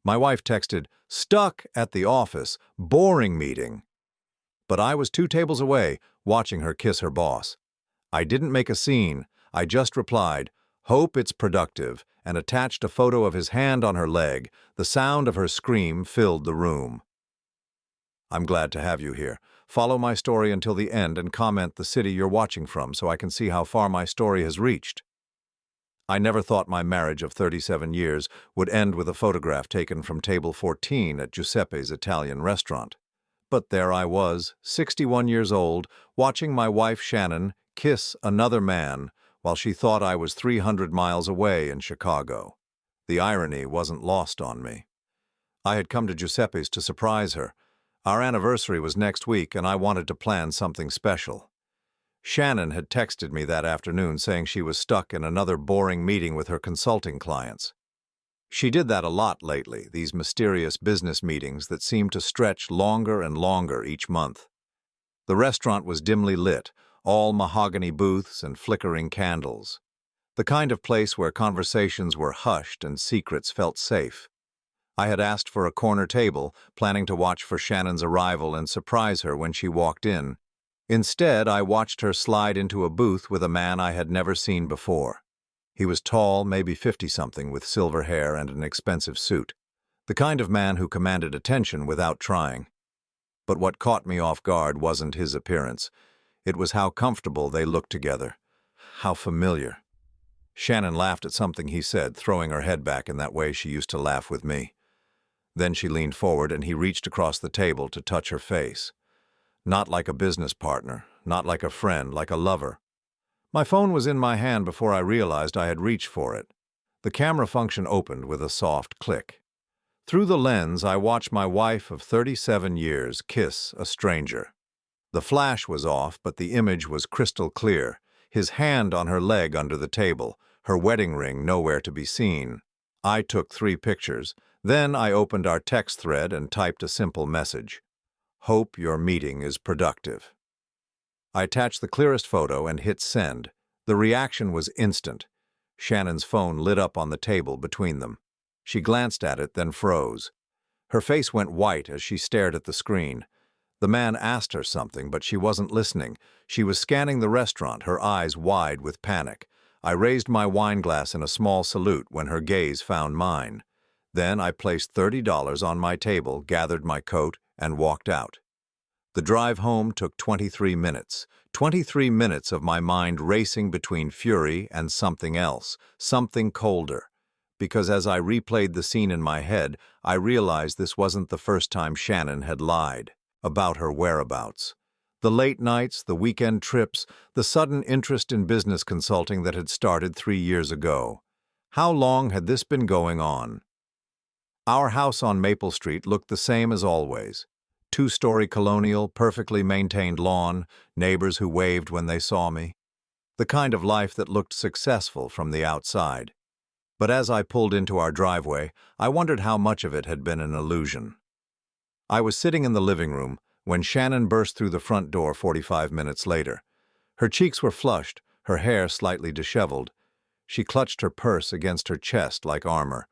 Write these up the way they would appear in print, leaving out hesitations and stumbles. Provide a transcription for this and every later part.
My wife texted, "Stuck at the office, boring meeting." But I was 2 tables away, watching her kiss her boss. I didn't make a scene, I just replied, "Hope it's productive," and attached a photo of his hand on her leg. The sound of her scream filled the room. I'm glad to have you here. Follow my story until the end and comment the city you're watching from so I can see how far my story has reached. I never thought my marriage of 37 years would end with a photograph taken from table 14 at Giuseppe's Italian restaurant. But there I was, 61 years old, watching my wife Shannon kiss another man while she thought I was 300 miles away in Chicago. The irony wasn't lost on me. I had come to Giuseppe's to surprise her. Our anniversary was next week and I wanted to plan something special. Shannon had texted me that afternoon saying she was stuck in another boring meeting with her consulting clients. She did that a lot lately, these mysterious business meetings that seemed to stretch longer and longer each month. The restaurant was dimly lit, all mahogany booths and flickering candles. The kind of place where conversations were hushed and secrets felt safe. I had asked for a corner table, planning to watch for Shannon's arrival and surprise her when she walked in. Instead, I watched her slide into a booth with a man I had never seen before. He was tall, maybe 50-something, with silver hair and an expensive suit. The kind of man who commanded attention without trying. But what caught me off guard wasn't his appearance. It was how comfortable they looked together. How familiar. Shannon laughed at something he said, throwing her head back in that way she used to laugh with me. Then she leaned forward and he reached across the table to touch her face. Not like a business partner, not like a friend, like a lover. My phone was in my hand before I realized I had reached for it. The camera function opened with a soft click. Through the lens, I watched my wife of 37 years kiss a stranger. The flash was off, but the image was crystal clear, his hand on her leg under the table, her wedding ring nowhere to be seen. I took 3 pictures. Then I opened our text thread and typed a simple message. Hope your meeting is productive. I attached the clearest photo and hit send. The reaction was instant. Shannon's phone lit up on the table between them. She glanced at it, then froze. Her face went white as she stared at the screen. The man asked her something, but she wasn't listening. She was scanning the restaurant, her eyes wide with panic. I raised my wine glass in a small salute when her gaze found mine. Then I placed $30 on my table, gathered my coat, and walked out. The drive home took 23 minutes. 23 minutes of my mind racing between fury and something else, something colder. Because as I replayed the scene in my head, I realized this wasn't the first time Shannon had lied about her whereabouts. The late nights, the weekend trips, the sudden interest in business consulting that had started 3 years ago. How long had this been going on? Our house on Maple Street looked the same as always. 2-story colonial, perfectly maintained lawn, neighbors who waved when they saw me. The kind of life that looked successful from the outside. But as I pulled into our driveway, I wondered how much of it had been an illusion. I was sitting in the living room when Shannon burst through the front door 45 minutes later. Her cheeks were flushed, her hair slightly disheveled. She clutched her purse against her chest like armor.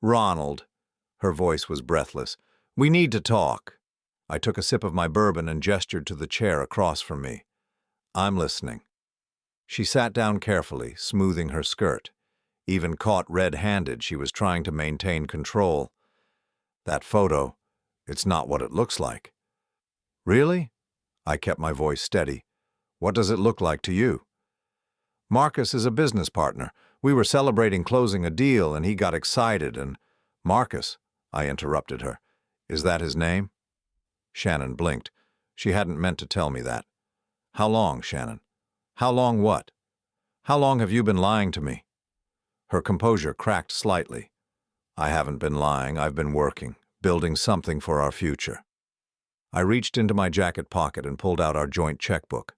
"Ronald," her voice was breathless, "we need to talk." I took a sip of my bourbon and gestured to the chair across from me. "I'm listening." She sat down carefully, smoothing her skirt. Even caught red-handed, she was trying to maintain control. "That photo, it's not what it looks like." "Really?" I kept my voice steady. "What does it look like to you?" "Marcus is a business partner. We were celebrating closing a deal and he got excited and—" "Marcus," I interrupted her. "Is that his name?" Shannon blinked. She hadn't meant to tell me that. "How long, Shannon? How long what? How long have you been lying to me?" Her composure cracked slightly. "I haven't been lying. I've been working, building something for our future." I reached into my jacket pocket and pulled out our joint checkbook.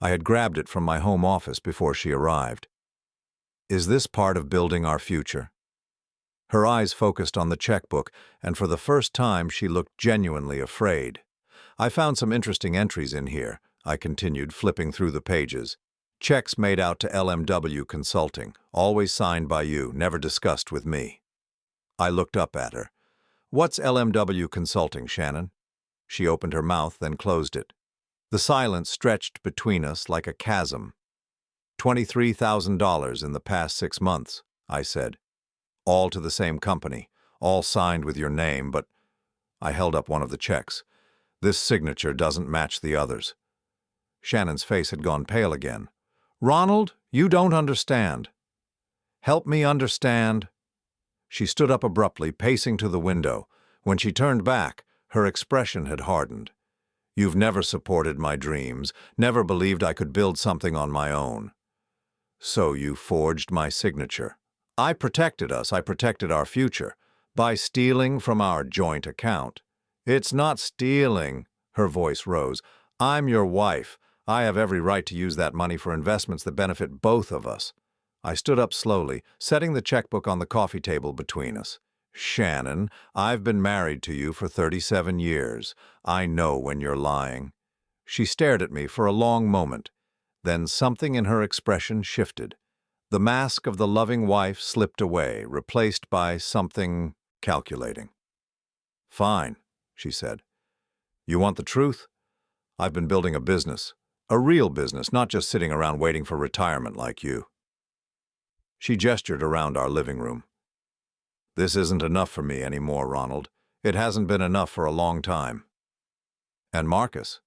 I had grabbed it from my home office before she arrived. "Is this part of building our future?" Her eyes focused on the checkbook, and for the first time she looked genuinely afraid. "I found some interesting entries in here," I continued, flipping through the pages. "Checks made out to LMW Consulting, always signed by you, never discussed with me." I looked up at her. What's LMW Consulting, Shannon? She opened her mouth, then closed it. The silence stretched between us like a chasm. $23,000 in the past 6 months, I said. All to the same company, all signed with your name, but I held up one of the checks. This signature doesn't match the others. Shannon's face had gone pale again. Ronald, you don't understand. Help me understand. She stood up abruptly, pacing to the window. When she turned back, her expression had hardened. You've never supported my dreams, never believed I could build something on my own. So you forged my signature. I protected us, I protected our future, by stealing from our joint account. It's not stealing, her voice rose. I'm your wife. I have every right to use that money for investments that benefit both of us. I stood up slowly, setting the checkbook on the coffee table between us. Shannon, I've been married to you for 37 years. I know when you're lying. She stared at me for a long moment. Then something in her expression shifted. The mask of the loving wife slipped away, replaced by something calculating. Fine, she said. You want the truth? I've been building a business. A real business, not just sitting around waiting for retirement like you. She gestured around our living room. This isn't enough for me anymore, Ronald. It hasn't been enough for a long time. And Marcus?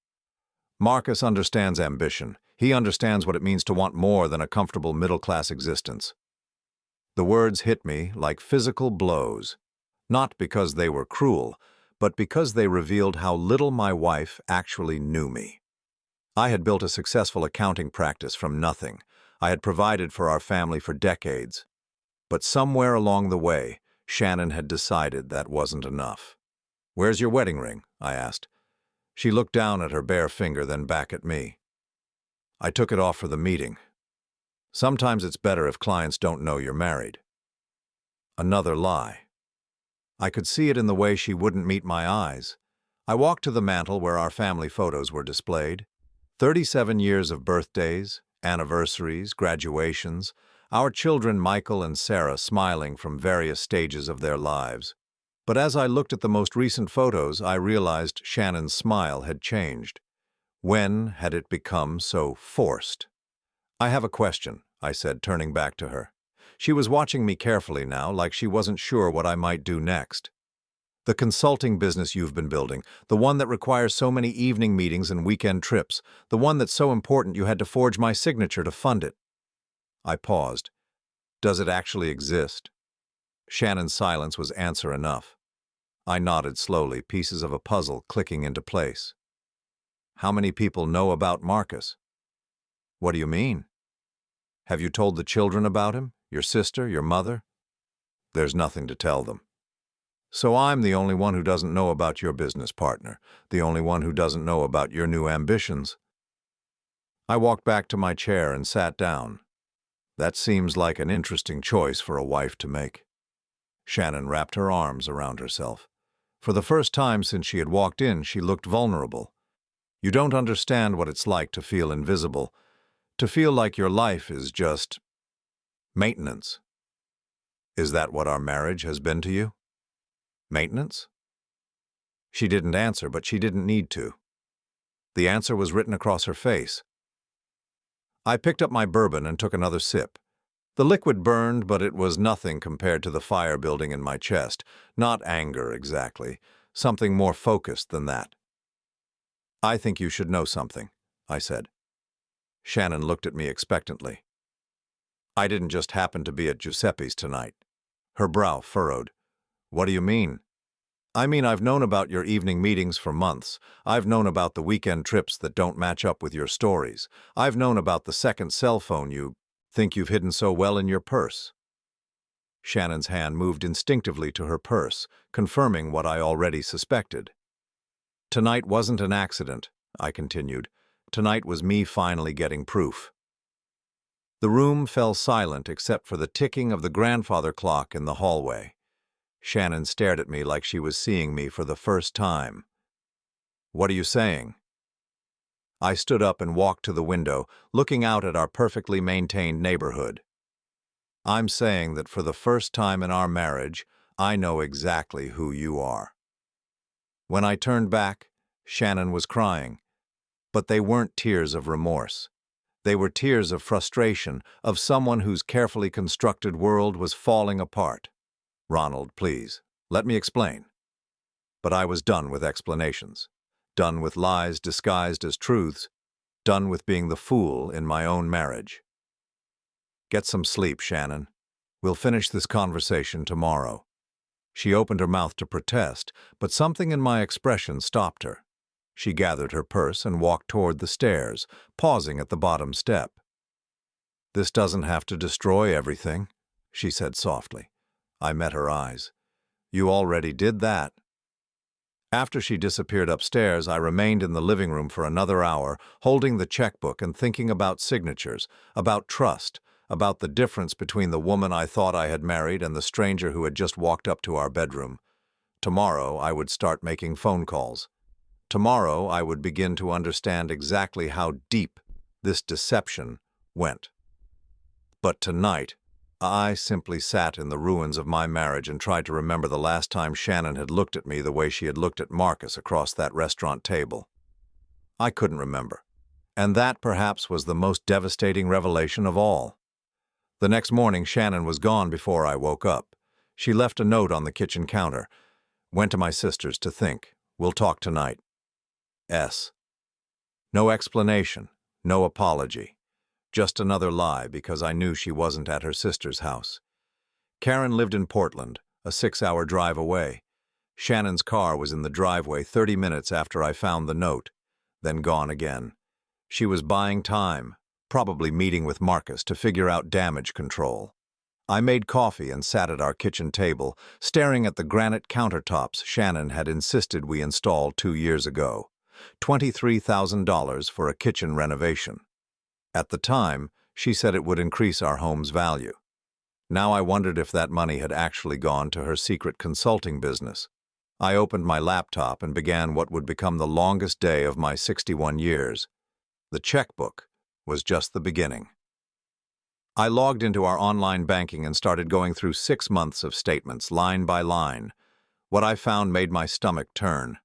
Marcus understands ambition. He understands what it means to want more than a comfortable middle-class existence. The words hit me like physical blows, not because they were cruel, but because they revealed how little my wife actually knew me. I had built a successful accounting practice from nothing. I had provided for our family for decades. But somewhere along the way, Shannon had decided that wasn't enough. Where's your wedding ring? I asked. She looked down at her bare finger, then back at me. I took it off for the meeting. Sometimes it's better if clients don't know you're married. Another lie. I could see it in the way she wouldn't meet my eyes. I walked to the mantel where our family photos were displayed. 37 years of birthdays, anniversaries, graduations, our children Michael and Sarah smiling from various stages of their lives. But as I looked at the most recent photos, I realized Shannon's smile had changed. When had it become so forced? I have a question, I said, turning back to her. She was watching me carefully now, like she wasn't sure what I might do next. The consulting business you've been building, the one that requires so many evening meetings and weekend trips, the one that's so important you had to forge my signature to fund it. I paused. Does it actually exist? Shannon's silence was answer enough. I nodded slowly, pieces of a puzzle clicking into place. How many people know about Marcus? What do you mean? Have you told the children about him? Your sister, your mother? There's nothing to tell them. So I'm the only one who doesn't know about your business partner, the only one who doesn't know about your new ambitions. I walked back to my chair and sat down. That seems like an interesting choice for a wife to make. Shannon wrapped her arms around herself. For the first time since she had walked in, she looked vulnerable. You don't understand what it's like to feel invisible, to feel like your life is just maintenance. Is that what our marriage has been to you? Maintenance? She didn't answer, but she didn't need to. The answer was written across her face. I picked up my bourbon and took another sip. The liquid burned, but it was nothing compared to the fire building in my chest. Not anger, exactly. Something more focused than that. I think you should know something, I said. Shannon looked at me expectantly. I didn't just happen to be at Giuseppe's tonight. Her brow furrowed. What do you mean? I mean, I've known about your evening meetings for months. I've known about the weekend trips that don't match up with your stories. I've known about the second cell phone you think you've hidden so well in your purse. Shannon's hand moved instinctively to her purse, confirming what I already suspected. Tonight wasn't an accident, I continued. Tonight was me finally getting proof. The room fell silent except for the ticking of the grandfather clock in the hallway. Shannon stared at me like she was seeing me for the first time. What are you saying? I stood up and walked to the window, looking out at our perfectly maintained neighborhood. I'm saying that for the first time in our marriage, I know exactly who you are." When I turned back, Shannon was crying, but they weren't tears of remorse. They were tears of frustration, of someone whose carefully constructed world was falling apart. "Ronald, please, let me explain." But I was done with explanations, done with lies disguised as truths, done with being the fool in my own marriage. "Get some sleep, Shannon. We'll finish this conversation tomorrow." She opened her mouth to protest, but something in my expression stopped her. She gathered her purse and walked toward the stairs, pausing at the bottom step. "This doesn't have to destroy everything," she said softly. I met her eyes. "You already did that." After she disappeared upstairs, I remained in the living room for another hour, holding the checkbook and thinking about signatures, about trust, about the difference between the woman I thought I had married and the stranger who had just walked up to our bedroom. Tomorrow, I would start making phone calls. Tomorrow, I would begin to understand exactly how deep this deception went. But tonight, I simply sat in the ruins of my marriage and tried to remember the last time Shannon had looked at me the way she had looked at Marcus across that restaurant table. I couldn't remember. And that, perhaps, was the most devastating revelation of all. The next morning, Shannon was gone before I woke up. She left a note on the kitchen counter. "Went to my sister's to think. We'll talk tonight. S." No explanation, no apology. Just another lie because I knew she wasn't at her sister's house. Karen lived in Portland, a 6-hour drive away. Shannon's car was in the driveway 30 minutes after I found the note, then gone again. She was buying time, probably meeting with Marcus to figure out damage control. I made coffee and sat at our kitchen table, staring at the granite countertops Shannon had insisted we install 2 years ago. $23,000 for a kitchen renovation. At the time, she said it would increase our home's value. Now I wondered if that money had actually gone to her secret consulting business. I opened my laptop and began what would become the longest day of my 61 years. The checkbook was just the beginning. I logged into our online banking and started going through 6 months of statements, line by line. What I found made my stomach turn.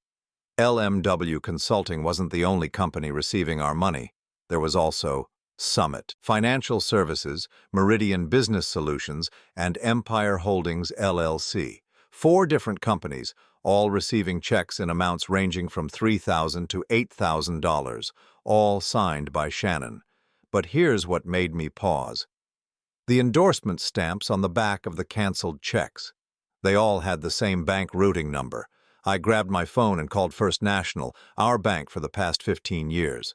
LMW Consulting wasn't the only company receiving our money. There was also Summit Financial Services, Meridian Business Solutions, and Empire Holdings, LLC. 4 different companies, all receiving checks in amounts ranging from $3,000 to $8,000, all signed by Shannon. But here's what made me pause. The endorsement stamps on the back of the canceled checks. They all had the same bank routing number. I grabbed my phone and called First National, our bank for the past 15 years.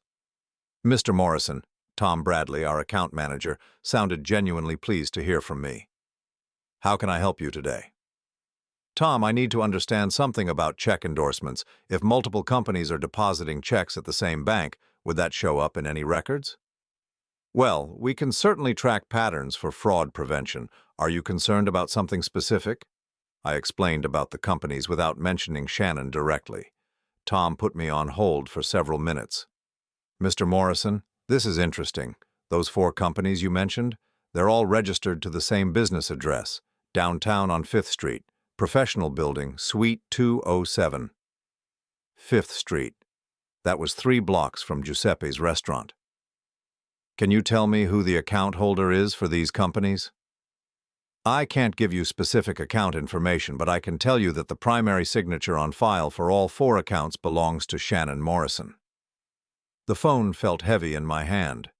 Mr. Morrison, Tom Bradley, our account manager, sounded genuinely pleased to hear from me. "How can I help you today?" "Tom, I need to understand something about check endorsements. If multiple companies are depositing checks at the same bank, would that show up in any records?" "Well, we can certainly track patterns for fraud prevention. Are you concerned about something specific?" I explained about the companies without mentioning Shannon directly. Tom put me on hold for several minutes. "Mr. Morrison, this is interesting. Those 4 companies you mentioned, they're all registered to the same business address, downtown on 5th Street, professional building, Suite 207. 5th Street. That was 3 blocks from Giuseppe's restaurant. Can you tell me who the account holder is for these companies?" "I can't give you specific account information, but I can tell you that the primary signature on file for all 4 accounts belongs to Shannon Morrison." The phone felt heavy in my hand.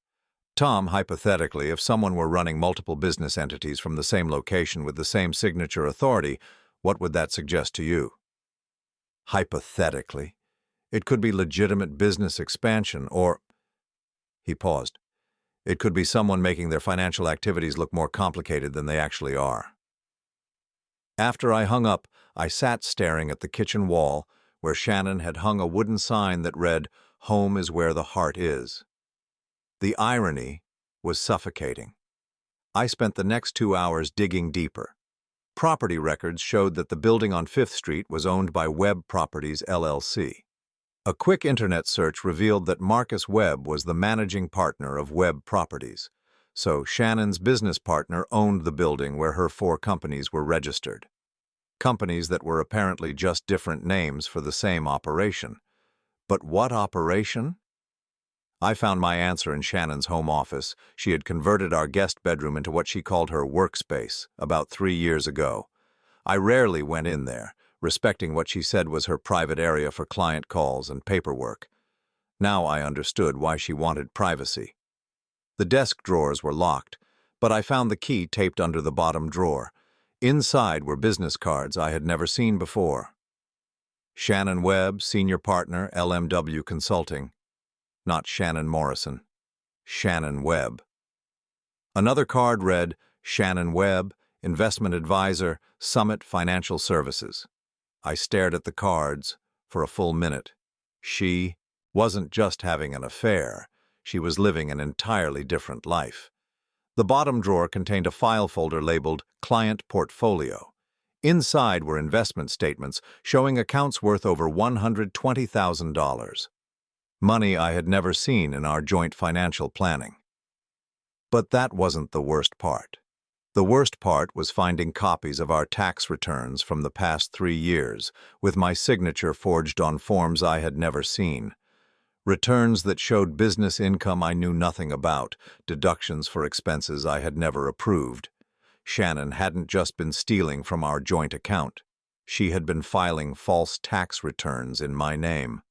"Tom, hypothetically, if someone were running multiple business entities from the same location with the same signature authority, what would that suggest to you?" "Hypothetically. It could be legitimate business expansion, or—" He paused. "It could be someone making their financial activities look more complicated than they actually are." After I hung up, I sat staring at the kitchen wall, where Shannon had hung a wooden sign that read, "Home is where the heart is." The irony was suffocating. I spent the next 2 hours digging deeper. Property records showed that the building on 5th Street was owned by Webb Properties, LLC. A quick internet search revealed that Marcus Webb was the managing partner of Webb Properties, so Shannon's business partner owned the building where her 4 companies were registered. Companies that were apparently just different names for the same operation. But what operation? I found my answer in Shannon's home office. She had converted our guest bedroom into what she called her workspace about 3 years ago. I rarely went in there, respecting what she said was her private area for client calls and paperwork. Now I understood why she wanted privacy. The desk drawers were locked, but I found the key taped under the bottom drawer. Inside were business cards I had never seen before. Shannon Webb, Senior Partner, LMW Consulting. Not Shannon Morrison. Shannon Webb. Another card read, Shannon Webb, Investment Advisor, Summit Financial Services. I stared at the cards for a full minute. She wasn't just having an affair. She was living an entirely different life. The bottom drawer contained a file folder labeled Client Portfolio. Inside were investment statements showing accounts worth over $120,000. Money I had never seen in our joint financial planning. But that wasn't the worst part. The worst part was finding copies of our tax returns from the past 3 years, with my signature forged on forms I had never seen. Returns that showed business income I knew nothing about, deductions for expenses I had never approved. Shannon hadn't just been stealing from our joint account. She had been filing false tax returns in my name.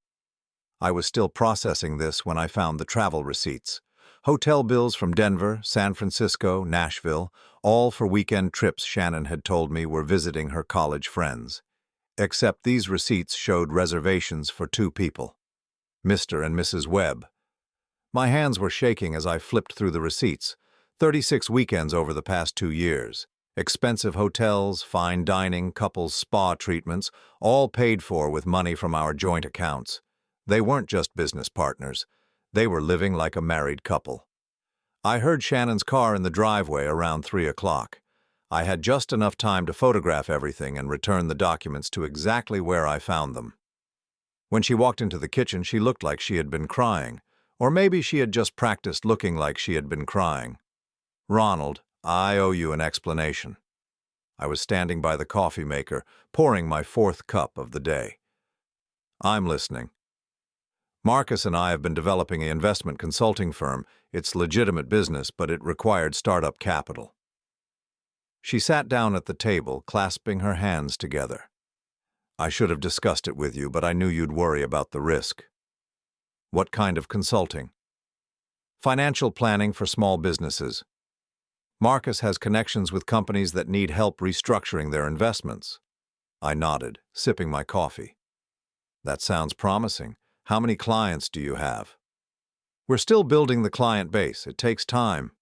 I was still processing this when I found the travel receipts. Hotel bills from Denver, San Francisco, Nashville, all for weekend trips Shannon had told me were visiting her college friends. Except these receipts showed reservations for 2 people, Mr. and Mrs. Webb. My hands were shaking as I flipped through the receipts. 36 weekends over the past 2 years. Expensive hotels, fine dining, couples spa treatments, all paid for with money from our joint accounts. They weren't just business partners. They were living like a married couple. I heard Shannon's car in the driveway around 3 o'clock. I had just enough time to photograph everything and return the documents to exactly where I found them. When she walked into the kitchen, she looked like she had been crying. Or maybe she had just practiced looking like she had been crying. Ronald, I owe you an explanation. I was standing by the coffee maker, pouring my 4th cup of the day. I'm listening. Marcus and I have been developing an investment consulting firm. It's legitimate business, but it required startup capital. She sat down at the table, clasping her hands together. I should have discussed it with you, but I knew you'd worry about the risk. What kind of consulting? Financial planning for small businesses. Marcus has connections with companies that need help restructuring their investments. I nodded, sipping my coffee. That sounds promising. How many clients do you have? We're still building the client base. It takes time.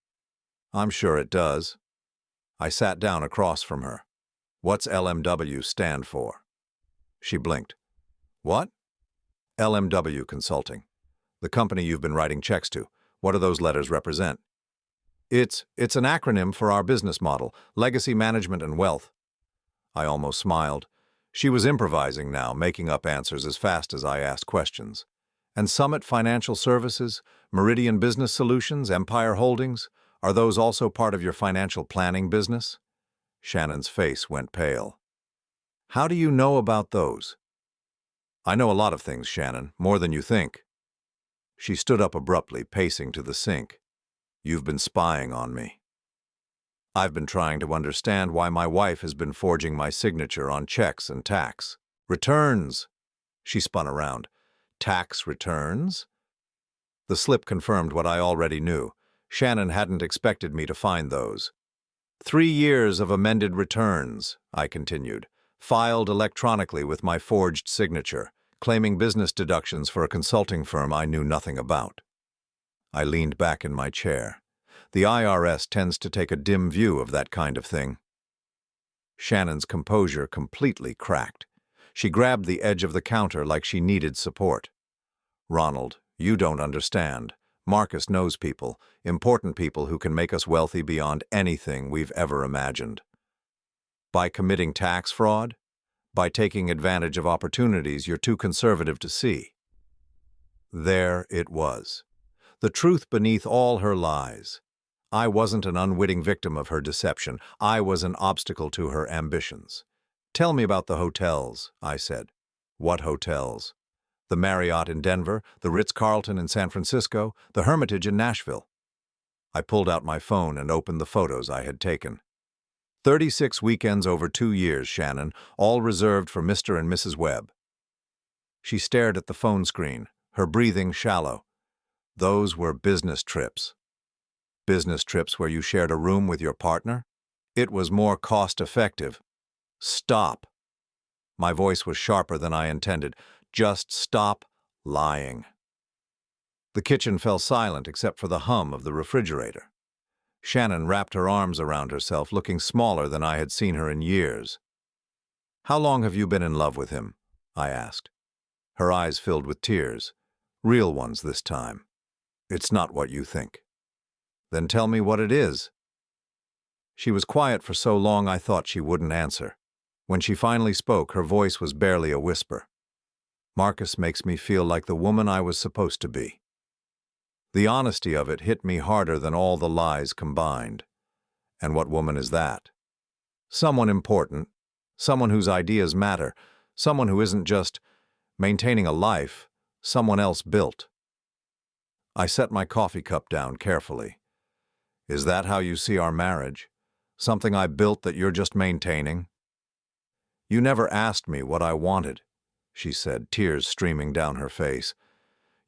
I'm sure it does. I sat down across from her. What's LMW stand for? She blinked. What? LMW Consulting. The company you've been writing checks to. What do those letters represent? It's an acronym for our business model, Legacy Management and Wealth. I almost smiled. She was improvising now, making up answers as fast as I asked questions. And Summit Financial Services, Meridian Business Solutions, Empire Holdings, are those also part of your financial planning business? Shannon's face went pale. How do you know about those? I know a lot of things, Shannon, more than you think. She stood up abruptly, pacing to the sink. You've been spying on me. I've been trying to understand why my wife has been forging my signature on checks and tax returns. She spun around. Tax returns? The slip confirmed what I already knew. Shannon hadn't expected me to find those. 3 years of amended returns, I continued, filed electronically with my forged signature, claiming business deductions for a consulting firm I knew nothing about. I leaned back in my chair. The IRS tends to take a dim view of that kind of thing. Shannon's composure completely cracked. She grabbed the edge of the counter like she needed support. Ronald, you don't understand. Marcus knows people, important people who can make us wealthy beyond anything we've ever imagined. By committing tax fraud? By taking advantage of opportunities you're too conservative to see. There it was. The truth beneath all her lies. I wasn't an unwitting victim of her deception. I was an obstacle to her ambitions. Tell me about the hotels, I said. What hotels? The Marriott in Denver, the Ritz-Carlton in San Francisco, the Hermitage in Nashville. I pulled out my phone and opened the photos I had taken. 36 weekends over 2 years, Shannon, all reserved for Mr. and Mrs. Webb. She stared at the phone screen, her breathing shallow. Those were business trips. Business trips where you shared a room with your partner? It was more cost-effective. Stop. My voice was sharper than I intended. Just stop lying. The kitchen fell silent except for the hum of the refrigerator. Shannon wrapped her arms around herself, looking smaller than I had seen her in years. How long have you been in love with him? I asked. Her eyes filled with tears. Real ones this time. It's not what you think. Then tell me what it is. She was quiet for so long I thought she wouldn't answer. When she finally spoke, her voice was barely a whisper. Marcus makes me feel like the woman I was supposed to be. The honesty of it hit me harder than all the lies combined. And what woman is that? Someone important, someone whose ideas matter, someone who isn't just maintaining a life someone else built. I set my coffee cup down carefully. Is that how you see our marriage? Something I built that you're just maintaining? You never asked me what I wanted, she said, tears streaming down her face.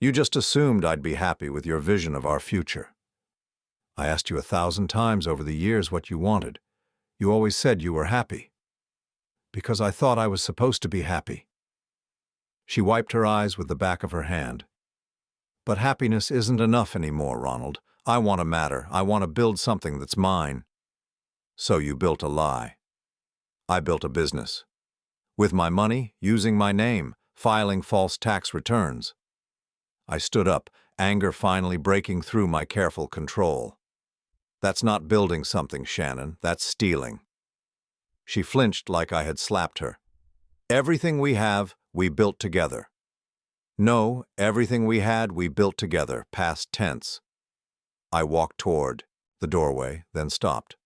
You just assumed I'd be happy with your vision of our future. I asked you 1,000 times over the years what you wanted. You always said you were happy. Because I thought I was supposed to be happy. She wiped her eyes with the back of her hand. But happiness isn't enough anymore, Ronald. I want to matter. I want to build something that's mine. So you built a lie. I built a business. With my money, using my name, filing false tax returns. I stood up, anger finally breaking through my careful control. That's not building something, Shannon. That's stealing. She flinched like I had slapped her. Everything we have, we built together. No, everything we had, we built together, past tense. I walked toward the doorway, then stopped.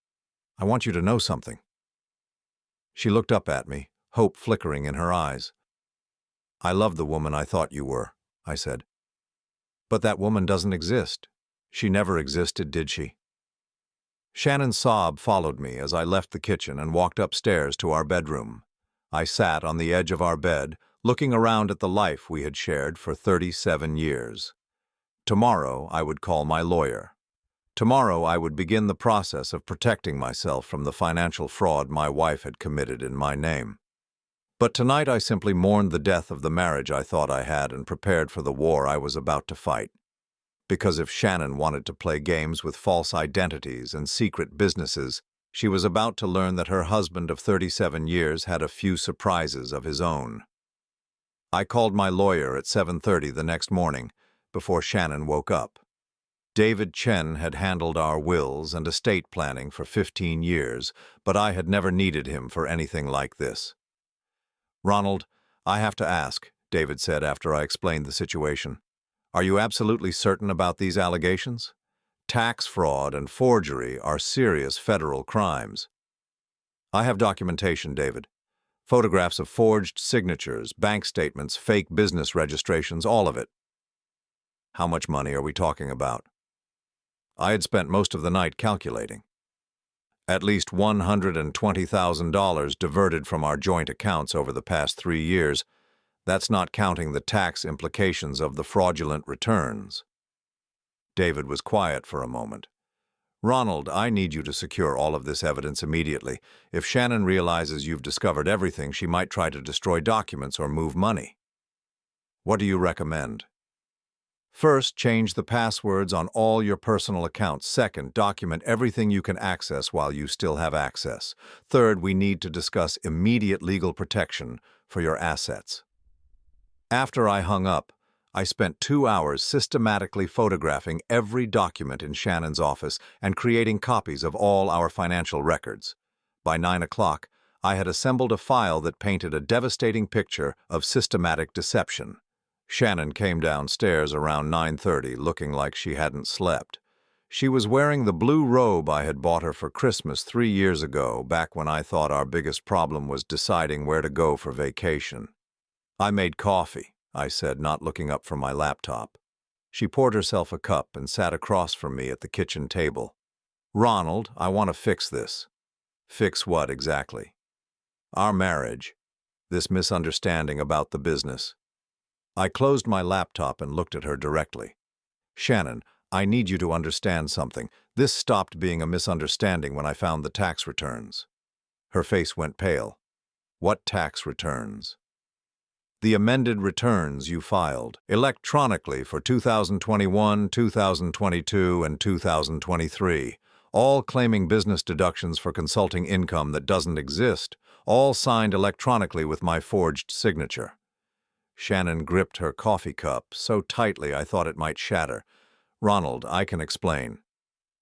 I want you to know something. She looked up at me, hope flickering in her eyes. I love the woman I thought you were, I said. But that woman doesn't exist. She never existed, did she? Shannon's sob followed me as I left the kitchen and walked upstairs to our bedroom. I sat on the edge of our bed, looking around at the life we had shared for 37 years. Tomorrow I would call my lawyer. Tomorrow I would begin the process of protecting myself from the financial fraud my wife had committed in my name. But tonight I simply mourned the death of the marriage I thought I had and prepared for the war I was about to fight. Because if Shannon wanted to play games with false identities and secret businesses, she was about to learn that her husband of 37 years had a few surprises of his own. I called my lawyer at 7:30 the next morning, before Shannon woke up. David Chen had handled our wills and estate planning for 15 years, but I had never needed him for anything like this. Ronald, I have to ask, David said after I explained the situation. Are you absolutely certain about these allegations? Tax fraud and forgery are serious federal crimes. I have documentation, David. Photographs of forged signatures, bank statements, fake business registrations, all of it. How much money are we talking about? I had spent most of the night calculating. At least $120,000 diverted from our joint accounts over the past 3 years. That's not counting the tax implications of the fraudulent returns. David was quiet for a moment. Ronald, I need you to secure all of this evidence immediately. If Shannon realizes you've discovered everything, she might try to destroy documents or move money. What do you recommend? First, change the passwords on all your personal accounts. Second, document everything you can access while you still have access. Third, we need to discuss immediate legal protection for your assets. After I hung up, I spent 2 hours systematically photographing every document in Shannon's office and creating copies of all our financial records. By 9 o'clock, I had assembled a file that painted a devastating picture of systematic deception. Shannon came downstairs around 9:30 looking like she hadn't slept. She was wearing the blue robe I had bought her for Christmas 3 years ago, back when I thought our biggest problem was deciding where to go for vacation. "I made coffee," I said, not looking up from my laptop. She poured herself a cup and sat across from me at the kitchen table. "Ronald, I want to fix this." "Fix what exactly?" "Our marriage. This misunderstanding about the business." I closed my laptop and looked at her directly. "Shannon, I need you to understand something. This stopped being a misunderstanding when I found the tax returns." Her face went pale. "What tax returns?" "The amended returns you filed electronically for 2021, 2022, and 2023, all claiming business deductions for consulting income that doesn't exist, all signed electronically with my forged signature." Shannon gripped her coffee cup so tightly I thought it might shatter. "Ronald, I can explain."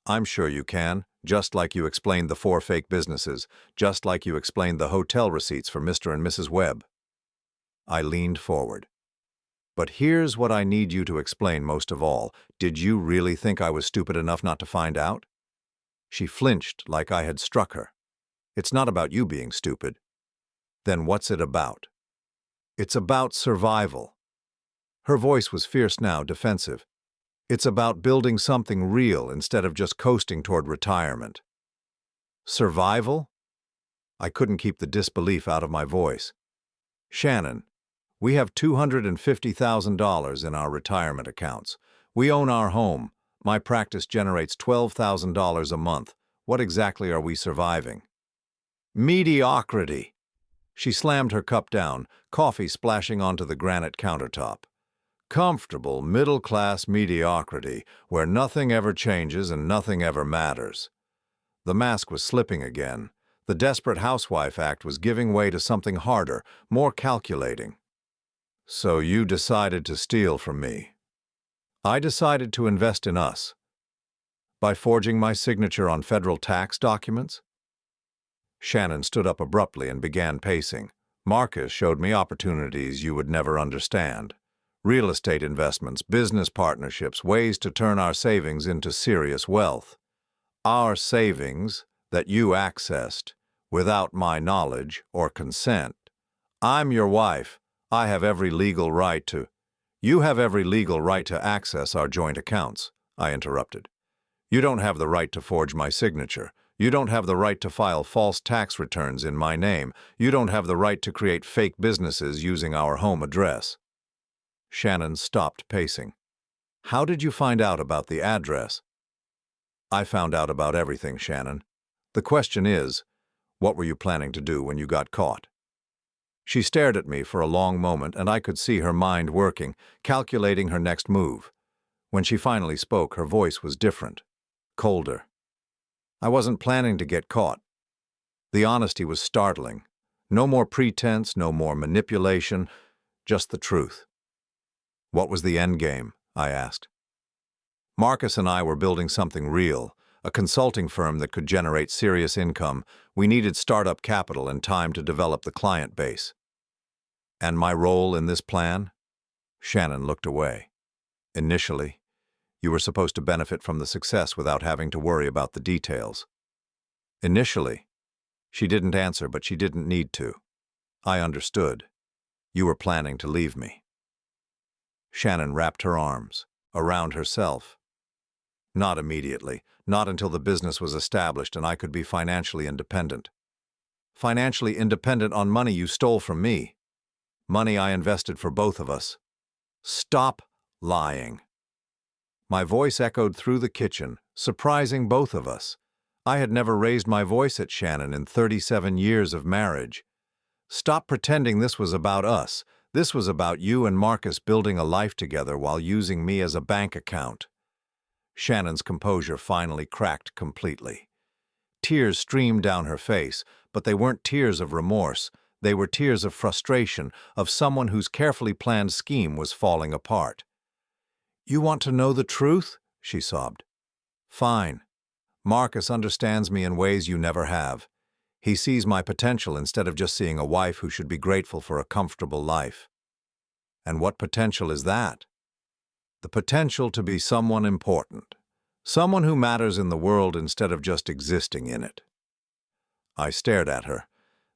"I'm sure you can, just like you explained the 4 fake businesses, just like you explained the hotel receipts for Mr. and Mrs. Webb." I leaned forward. "But here's what I need you to explain most of all. Did you really think I was stupid enough not to find out?" She flinched like I had struck her. "It's not about you being stupid." "Then what's it about?" "It's about survival." Her voice was fierce now, defensive. "It's about building something real instead of just coasting toward retirement." "Survival?" I couldn't keep the disbelief out of my voice. "Shannon, we have $250,000 in our retirement accounts. We own our home. My practice generates $12,000 a month. What exactly are we surviving?" "Mediocrity." She slammed her cup down, coffee splashing onto the granite countertop. "Comfortable, middle-class mediocrity, where nothing ever changes and nothing ever matters." The mask was slipping again. The desperate housewife act was giving way to something harder, more calculating. "So you decided to steal from me." "I decided to invest in us." "By forging my signature on federal tax documents?" Shannon stood up abruptly and began pacing. "Marcus showed me opportunities you would never understand. Real estate investments, business partnerships, ways to turn our savings into serious wealth. Our savings that you accessed without my knowledge or consent. I'm your wife. I have every legal right to—" "You have every legal right to access our joint accounts," I interrupted. "You don't have the right to forge my signature. You don't have the right to file false tax returns in my name. You don't have the right to create fake businesses using our home address." Shannon stopped pacing. "How did you find out about the address?" "I found out about everything, Shannon. The question is, what were you planning to do when you got caught?" She stared at me for a long moment, and I could see her mind working, calculating her next move. When she finally spoke, her voice was different, colder. "I wasn't planning to get caught." The honesty was startling. No more pretense, no more manipulation, just the truth. "What was the end game?" I asked. "Marcus and I were building something real, a consulting firm that could generate serious income. We needed startup capital and time to develop the client base." "And my role in this plan?" Shannon looked away. "Initially, you were supposed to benefit from the success without having to worry about the details." "Initially?" She didn't answer, but she didn't need to. I understood. "You were planning to leave me." Shannon wrapped her arms around herself. "Not immediately, not until the business was established and I could be financially independent." "Financially independent on money you stole from me. Money I invested for both of us." "Stop lying." My voice echoed through the kitchen, surprising both of us. I had never raised my voice at Shannon in 37 years of marriage. "Stop pretending this was about us. This was about you and Marcus building a life together while using me as a bank account." Shannon's composure finally cracked completely. Tears streamed down her face, but they weren't tears of remorse. They were tears of frustration, of someone whose carefully planned scheme was falling apart. "You want to know the truth?" she sobbed. "Fine. Marcus understands me in ways you never have. He sees my potential instead of just seeing a wife who should be grateful for a comfortable life." "And what potential is that?" "The potential to be someone important. Someone who matters in the world instead of just existing in it. I stared at her,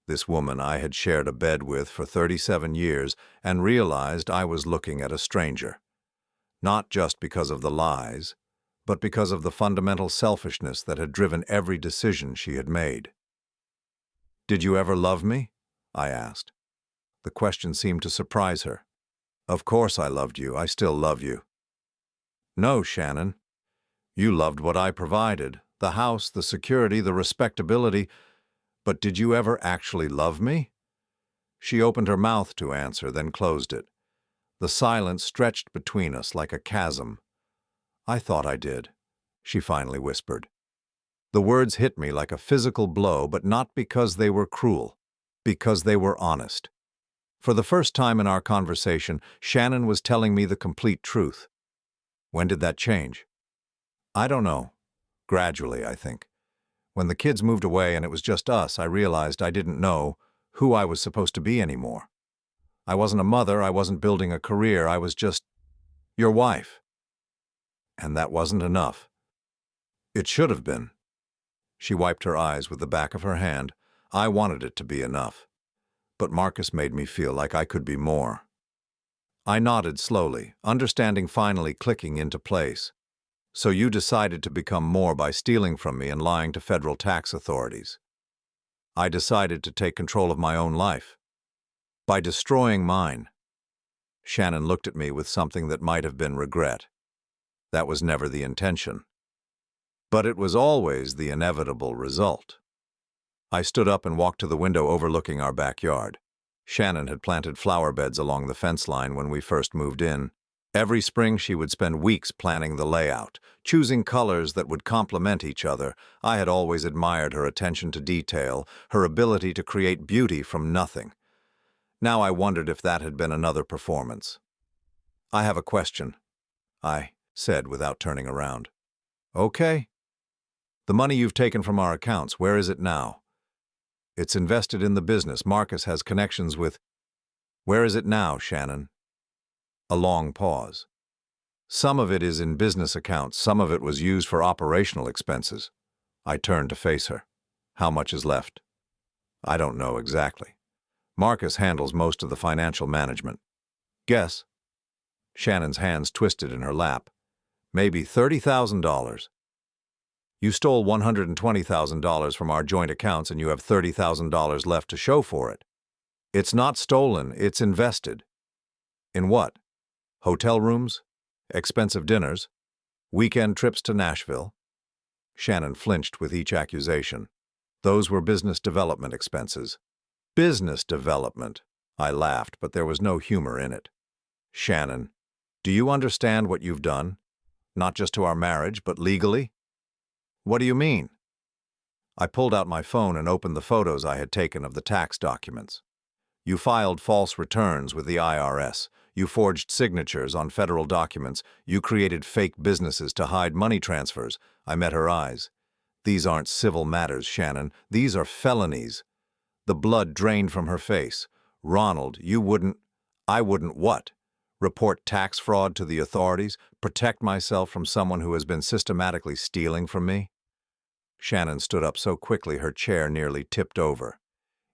this woman I had shared a bed with for 37 years, and realized I was looking at a stranger. Not just because of the lies, but because of the fundamental selfishness that had driven every decision she had made. "Did you ever love me?" I asked. The question seemed to surprise her. "Of course I loved you. I still love you." "No, Shannon. You loved what I provided, the house, the security, the respectability. But did you ever actually love me?" She opened her mouth to answer, then closed it. The silence stretched between us like a chasm. "I thought I did," she finally whispered. The words hit me like a physical blow, but not because they were cruel, because they were honest. For the first time in our conversation, Shannon was telling me the complete truth. When did that change? I don't know. Gradually, I think. When the kids moved away and it was just us, I realized I didn't know who I was supposed to be anymore. I wasn't a mother, I wasn't building a career, I was just your wife. And that wasn't enough. It should have been. She wiped her eyes with the back of her hand. I wanted it to be enough. But Marcus made me feel like I could be more. I nodded slowly, understanding finally clicking into place. "So you decided to become more by stealing from me and lying to federal tax authorities." "I decided to take control of my own life. By destroying mine." Shannon looked at me with something that might have been regret. That was never the intention. But it was always the inevitable result. I stood up and walked to the window overlooking our backyard. Shannon had planted flower beds along the fence line when we first moved in. Every spring she would spend weeks planning the layout, choosing colors that would complement each other. I had always admired her attention to detail, her ability to create beauty from nothing. Now I wondered if that had been another performance. "I have a question," I said without turning around. "Okay." "The money you've taken from our accounts, where is it now?" "It's invested in the business. Marcus has connections with—" "Where is it now, Shannon?" A long pause. "Some of it is in business accounts, some of it was used for operational expenses." I turned to face her. "How much is left?" "I don't know exactly. Marcus handles most of the financial management." "Guess." Shannon's hands twisted in her lap. "Maybe $30,000. You stole $120,000 from our joint accounts and you have $30,000 left to show for it. It's not stolen, it's invested." "In what? Hotel rooms? Expensive dinners? Weekend trips to Nashville?" Shannon flinched with each accusation. "Those were business development expenses." "Business development?" I laughed, but there was no humor in it. "Shannon, do you understand what you've done? Not just to our marriage, but legally?" "What do you mean?" I pulled out my phone and opened the photos I had taken of the tax documents. "You filed false returns with the IRS. You forged signatures on federal documents. You created fake businesses to hide money transfers." I met her eyes. "These aren't civil matters, Shannon. These are felonies." The blood drained from her face. "Ronald, you wouldn't—" "I wouldn't what? Report tax fraud to the authorities? Protect myself from someone who has been systematically stealing from me?" Shannon stood up so quickly her chair nearly tipped over.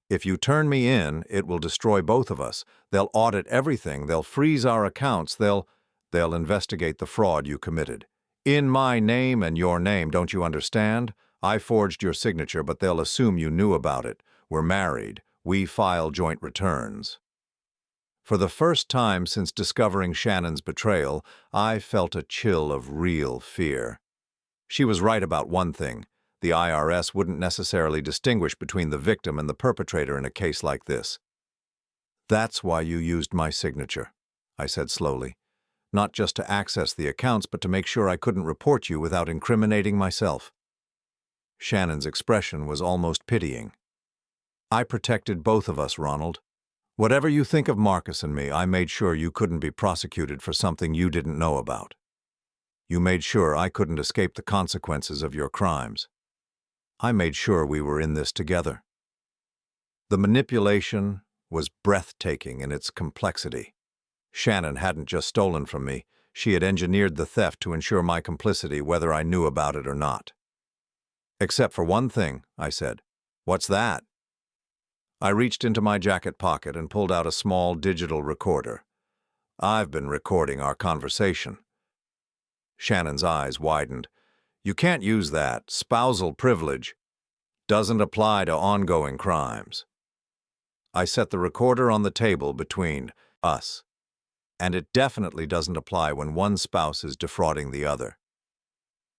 "If you turn me in, it will destroy both of us. They'll audit everything. They'll freeze our accounts. They'll investigate the fraud you committed. In my name and your name, don't you understand? I forged your signature, but they'll assume you knew about it. We're married. We file joint returns." For the first time since discovering Shannon's betrayal, I felt a chill of real fear. She was right about one thing. The IRS wouldn't necessarily distinguish between the victim and the perpetrator in a case like this. "That's why you used my signature," I said slowly. "Not just to access the accounts, but to make sure I couldn't report you without incriminating myself." Shannon's expression was almost pitying. "I protected both of us, Ronald. Whatever you think of Marcus and me, I made sure you couldn't be prosecuted for something you didn't know about. You made sure I couldn't escape the consequences of your crimes. I made sure we were in this together." The manipulation was breathtaking in its complexity. Shannon hadn't just stolen from me. She had engineered the theft to ensure my complicity whether I knew about it or not. "Except for one thing," I said. "What's that?" I reached into my jacket pocket and pulled out a small digital recorder. "I've been recording our conversation." Shannon's eyes widened. "You can't use that. Spousal privilege doesn't apply to ongoing crimes." I set the recorder on the table between us, and it definitely doesn't apply when one spouse is defrauding the other.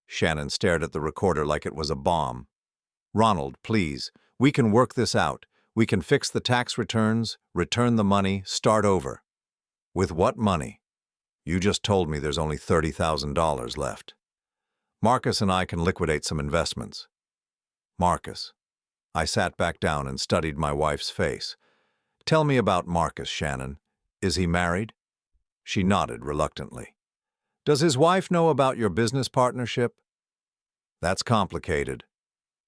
Shannon stared at the recorder like it was a bomb. "Ronald, please, we can work this out. We can fix the tax returns, return the money, start over." "With what money?" "You just told me there's only $30,000 left. Marcus and I can liquidate some investments." "Marcus." I sat back down and studied my wife's face. "Tell me about Marcus, Shannon. Is he married?" She nodded reluctantly. "Does his wife know about your business partnership?" "That's complicated."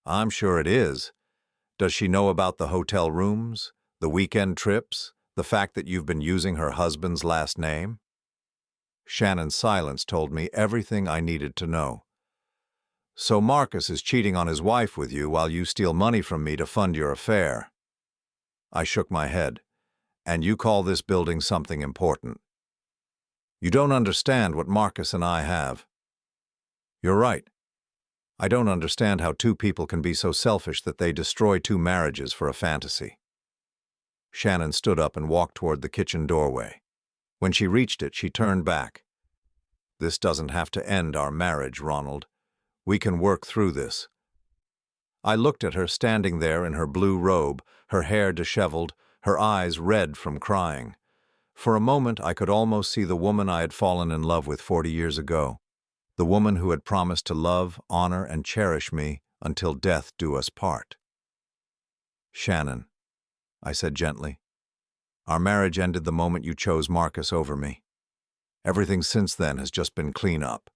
"I'm sure it is. Does she know about the hotel rooms, the weekend trips, the fact that you've been using her husband's last name?" Shannon's silence told me everything I needed to know. "So Marcus is cheating on his wife with you while you steal money from me to fund your affair." I shook my head. "And you call this building something important?" "You don't understand what Marcus and I have." "You're right. I don't understand how two people can be so selfish that they destroy two marriages for a fantasy." Shannon stood up and walked toward the kitchen doorway. When she reached it, she turned back. "This doesn't have to end our marriage, Ronald. We can work through this." I looked at her standing there in her blue robe, her hair disheveled, her eyes red from crying. For a moment, I could almost see the woman I had fallen in love with 40 years ago, the woman who had promised to love, honor, and cherish me until death do us part. "Shannon," I said gently, "our marriage ended the moment you chose Marcus over me. Everything since then has just been clean-up."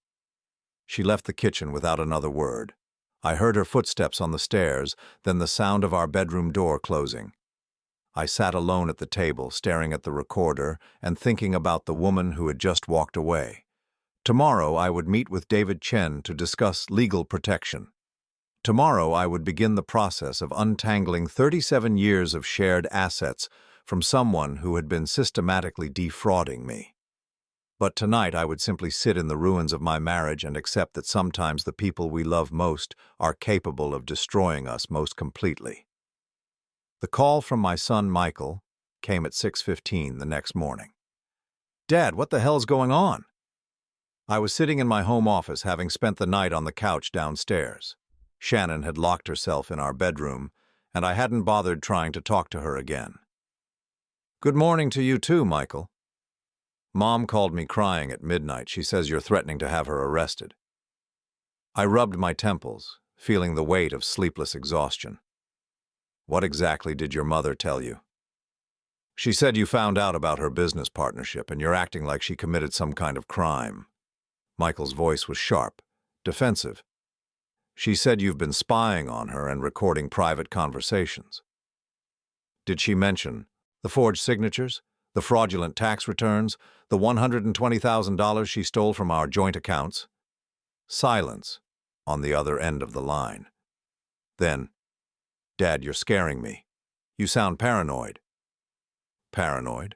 She left the kitchen without another word. I heard her footsteps on the stairs, then the sound of our bedroom door closing. I sat alone at the table, staring at the recorder and thinking about the woman who had just walked away. Tomorrow I would meet with David Chen to discuss legal protection. Tomorrow I would begin the process of untangling 37 years of shared assets from someone who had been systematically defrauding me. But tonight I would simply sit in the ruins of my marriage and accept that sometimes the people we love most are capable of destroying us most completely. The call from my son Michael came at 6:15 the next morning. "Dad, what the hell's going on?" I was sitting in my home office, having spent the night on the couch downstairs. Shannon had locked herself in our bedroom, and I hadn't bothered trying to talk to her again. "Good morning to you too, Michael." "Mom called me crying at midnight. She says you're threatening to have her arrested." I rubbed my temples, feeling the weight of sleepless exhaustion. "What exactly did your mother tell you?" "She said you found out about her business partnership and you're acting like she committed some kind of crime." Michael's voice was sharp, defensive. "She said you've been spying on her and recording private conversations." "Did she mention the forged signatures, the fraudulent tax returns, the $120,000 she stole from our joint accounts?" Silence on the other end of the line. Then, "Dad, you're scaring me. You sound paranoid." "Paranoid?"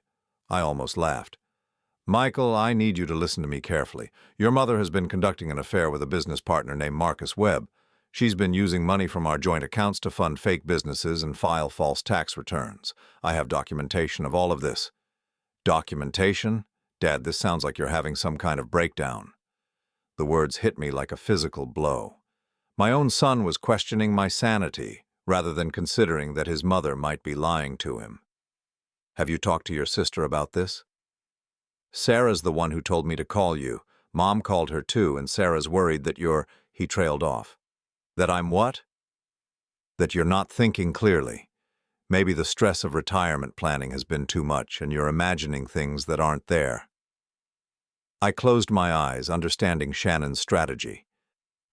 I almost laughed. "Michael, I need you to listen to me carefully. Your mother has been conducting an affair with a business partner named Marcus Webb. She's been using money from our joint accounts to fund fake businesses and file false tax returns. I have documentation of all of this." "Documentation? Dad, this sounds like you're having some kind of breakdown." The words hit me like a physical blow. My own son was questioning my sanity, rather than considering that his mother might be lying to him. "Have you talked to your sister about this?" "Sarah's the one who told me to call you. Mom called her too, and Sarah's worried that you're—" He trailed off. "That I'm what?" "That you're not thinking clearly. Maybe the stress of retirement planning has been too much, and you're imagining things that aren't there." I closed my eyes, understanding Shannon's strategy.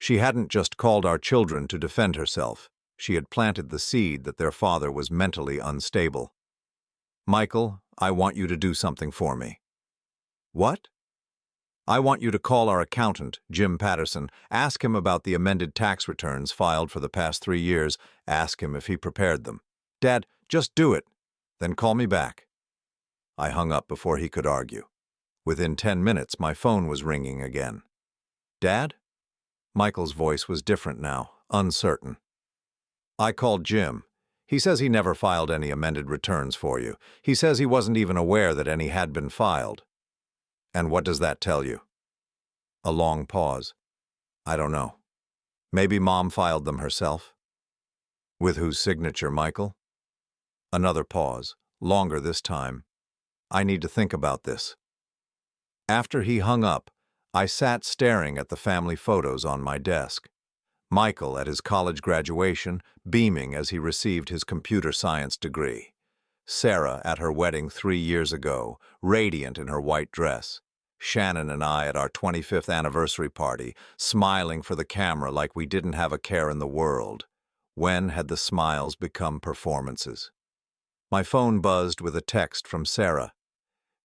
She hadn't just called our children to defend herself. She had planted the seed that their father was mentally unstable. "Michael, I want you to do something for me." "What?" I want you to call our accountant, Jim Patterson, ask him about the amended tax returns filed for the past 3 years, ask him if he prepared them. Dad, just do it, then call me back. I hung up before he could argue. Within 10 minutes, my phone was ringing again. Dad? Michael's voice was different now, uncertain. I called Jim. He says he never filed any amended returns for you. He says he wasn't even aware that any had been filed. And what does that tell you? A long pause. I don't know. Maybe Mom filed them herself. With whose signature, Michael? Another pause, longer this time. I need to think about this. After he hung up, I sat staring at the family photos on my desk. Michael at his college graduation, beaming as he received his computer science degree. Sarah at her wedding 3 years ago, radiant in her white dress. Shannon and I at our 25th anniversary party, smiling for the camera like we didn't have a care in the world. When had the smiles become performances? My phone buzzed with a text from Sarah.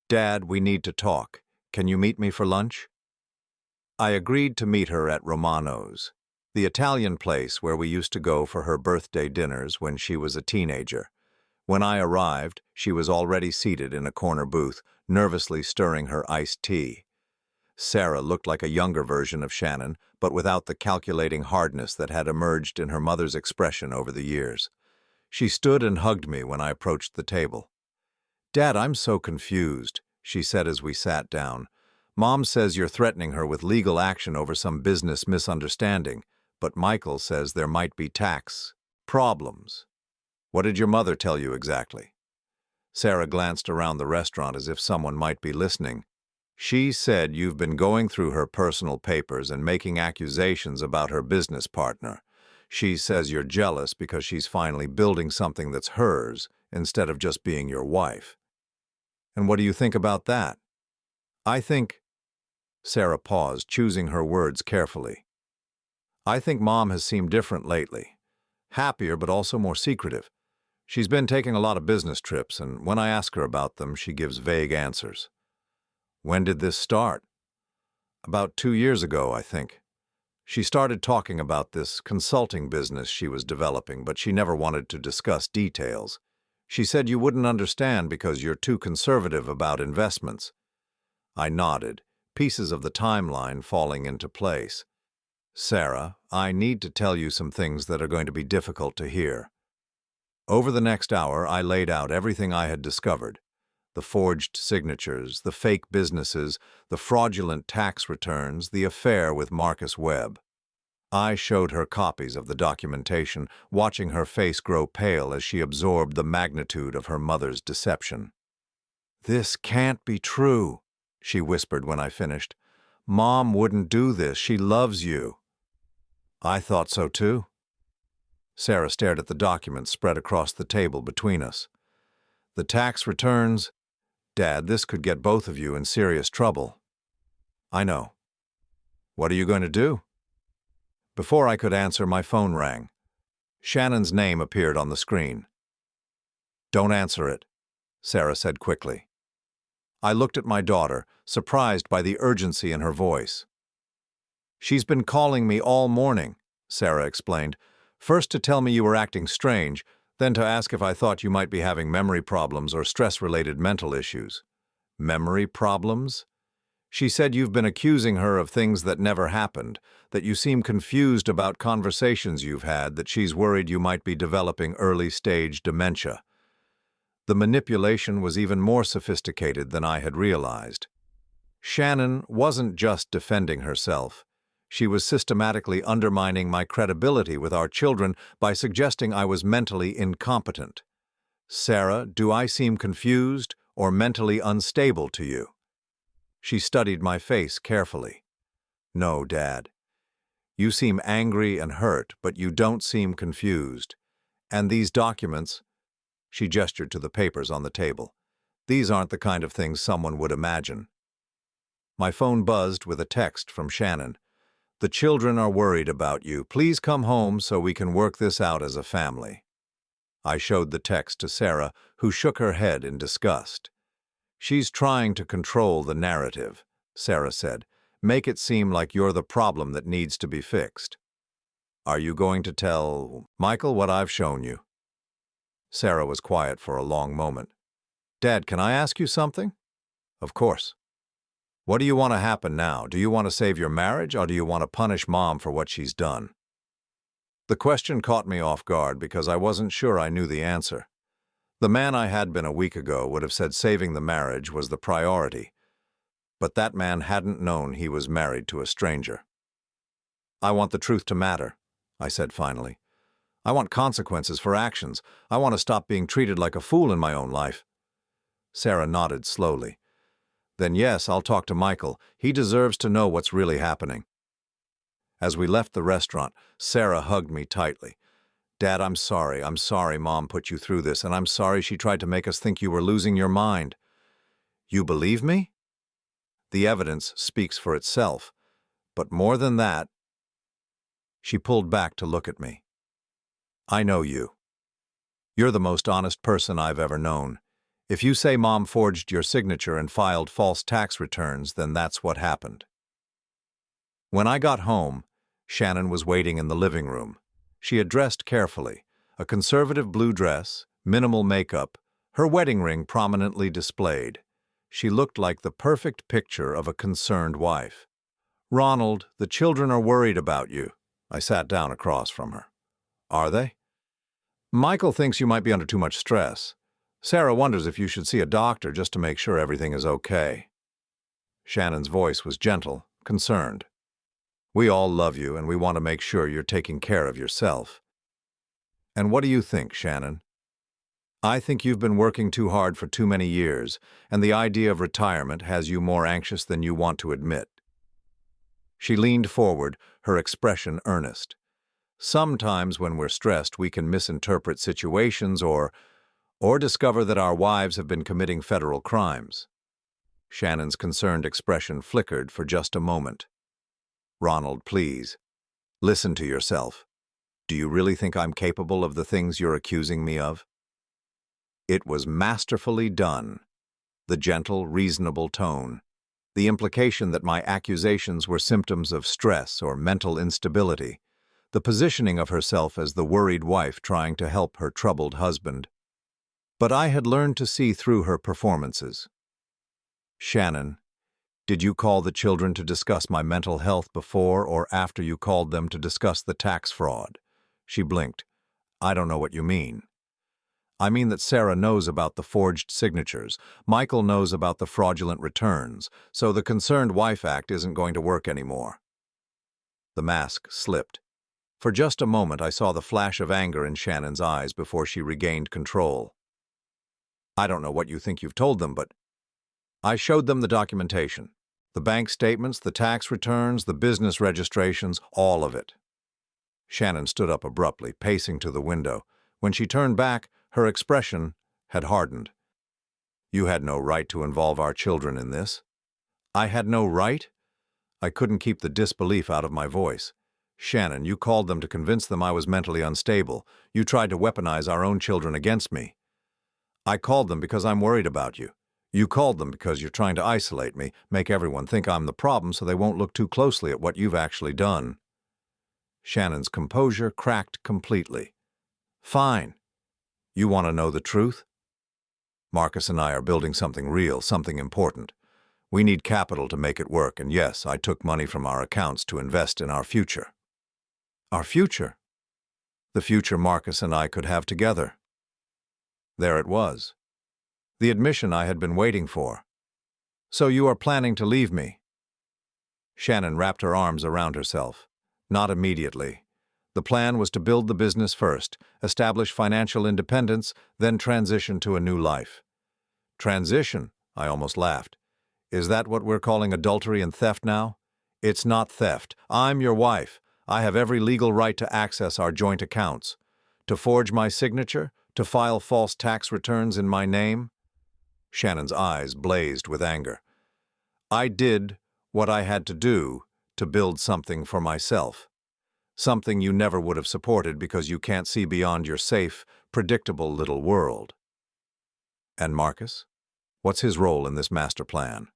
Dad, we need to talk. Can you meet me for lunch? I agreed to meet her at Romano's, the Italian place where we used to go for her birthday dinners when she was a teenager. When I arrived, she was already seated in a corner booth, nervously stirring her iced tea. Sarah looked like a younger version of Shannon, but without the calculating hardness that had emerged in her mother's expression over the years. She stood and hugged me when I approached the table. Dad, I'm so confused, she said as we sat down. Mom says you're threatening her with legal action over some business misunderstanding, but Michael says there might be tax problems. What did your mother tell you exactly? Sarah glanced around the restaurant as if someone might be listening. She said you've been going through her personal papers and making accusations about her business partner. She says you're jealous because she's finally building something that's hers instead of just being your wife. And what do you think about that? I think... Sarah paused, choosing her words carefully. I think Mom has seemed different lately. Happier, but also more secretive. She's been taking a lot of business trips, and when I ask her about them, she gives vague answers. When did this start? About 2 years ago, I think. She started talking about this consulting business she was developing, but she never wanted to discuss details. She said you wouldn't understand because you're too conservative about investments. I nodded, pieces of the timeline falling into place. Sarah, I need to tell you some things that are going to be difficult to hear. Over the next hour, I laid out everything I had discovered. The forged signatures, the fake businesses, the fraudulent tax returns, the affair with Marcus Webb. I showed her copies of the documentation, watching her face grow pale as she absorbed the magnitude of her mother's deception. This can't be true, she whispered when I finished. Mom wouldn't do this. She loves you. I thought so too. Sarah stared at the documents spread across the table between us. The tax returns... Dad, this could get both of you in serious trouble. I know. What are you going to do? Before I could answer, my phone rang. Shannon's name appeared on the screen. Don't answer it, Sarah said quickly. I looked at my daughter, surprised by the urgency in her voice. She's been calling me all morning, Sarah explained. First to tell me you were acting strange, then to ask if I thought you might be having memory problems or stress-related mental issues. Memory problems? She said you've been accusing her of things that never happened, that you seem confused about conversations you've had, that she's worried you might be developing early-stage dementia. The manipulation was even more sophisticated than I had realized. Shannon wasn't just defending herself. She was systematically undermining my credibility with our children by suggesting I was mentally incompetent. Sarah, do I seem confused or mentally unstable to you? She studied my face carefully. No, Dad. You seem angry and hurt, but you don't seem confused. And these documents, she gestured to the papers on the table, these aren't the kind of things someone would imagine. My phone buzzed with a text from Shannon. The children are worried about you. Please come home so we can work this out as a family. I showed the text to Sarah, who shook her head in disgust. She's trying to control the narrative, Sarah said. Make it seem like you're the problem that needs to be fixed. Are you going to tell Michael what I've shown you? Sarah was quiet for a long moment. Dad, can I ask you something? Of course. What do you want to happen now? Do you want to save your marriage, or do you want to punish Mom for what she's done? The question caught me off guard because I wasn't sure I knew the answer. The man I had been a week ago would have said saving the marriage was the priority, but that man hadn't known he was married to a stranger. I want the truth to matter, I said finally. I want consequences for actions. I want to stop being treated like a fool in my own life. Sarah nodded slowly. Then yes, I'll talk to Michael. He deserves to know what's really happening. As we left the restaurant, Sarah hugged me tightly. Dad, I'm sorry. I'm sorry Mom put you through this, and I'm sorry she tried to make us think you were losing your mind. You believe me? The evidence speaks for itself. But more than that, she pulled back to look at me. I know you. You're the most honest person I've ever known. If you say Mom forged your signature and filed false tax returns, then that's what happened. When I got home, Shannon was waiting in the living room. She had dressed carefully, a conservative blue dress, minimal makeup, her wedding ring prominently displayed. She looked like the perfect picture of a concerned wife. Ronald, the children are worried about you. I sat down across from her. Are they? Michael thinks you might be under too much stress. Sarah wonders if you should see a doctor just to make sure everything is okay. Shannon's voice was gentle, concerned. We all love you, and we want to make sure you're taking care of yourself. And what do you think, Shannon? I think you've been working too hard for too many years, and the idea of retirement has you more anxious than you want to admit. She leaned forward, her expression earnest. Sometimes when we're stressed, we can misinterpret situations or discover that our wives have been committing federal crimes. Shannon's concerned expression flickered for just a moment. Ronald, please, listen to yourself. Do you really think I'm capable of the things you're accusing me of? It was masterfully done. The gentle, reasonable tone. The implication that my accusations were symptoms of stress or mental instability. The positioning of herself as the worried wife trying to help her troubled husband. But I had learned to see through her performances. Shannon, did you call the children to discuss my mental health before or after you called them to discuss the tax fraud? She blinked. I don't know what you mean. I mean that Sarah knows about the forged signatures. Michael knows about the fraudulent returns, so the Concerned Wife Act isn't going to work anymore. The mask slipped. For just a moment I saw the flash of anger in Shannon's eyes before she regained control. I don't know what you think you've told them, but I showed them the documentation. The bank statements, the tax returns, the business registrations, all of it. Shannon stood up abruptly, pacing to the window. When she turned back, her expression had hardened. You had no right to involve our children in this. I had no right? I couldn't keep the disbelief out of my voice. Shannon, you called them to convince them I was mentally unstable. You tried to weaponize our own children against me. I called them because I'm worried about you. You called them because you're trying to isolate me, make everyone think I'm the problem so they won't look too closely at what you've actually done. Shannon's composure cracked completely. Fine. You want to know the truth? Marcus and I are building something real, something important. We need capital to make it work, and yes, I took money from our accounts to invest in our future. Our future? The future Marcus and I could have together. There it was. The admission I had been waiting for. So you are planning to leave me? Shannon wrapped her arms around herself. Not immediately. The plan was to build the business first, establish financial independence, then transition to a new life. Transition? I almost laughed. Is that what we're calling adultery and theft now? It's not theft. I'm your wife. I have every legal right to access our joint accounts. To forge my signature? To file false tax returns in my name? Shannon's eyes blazed with anger. I did what I had to do to build something for myself. Something you never would have supported because you can't see beyond your safe, predictable little world. And Marcus? What's his role in this master plan?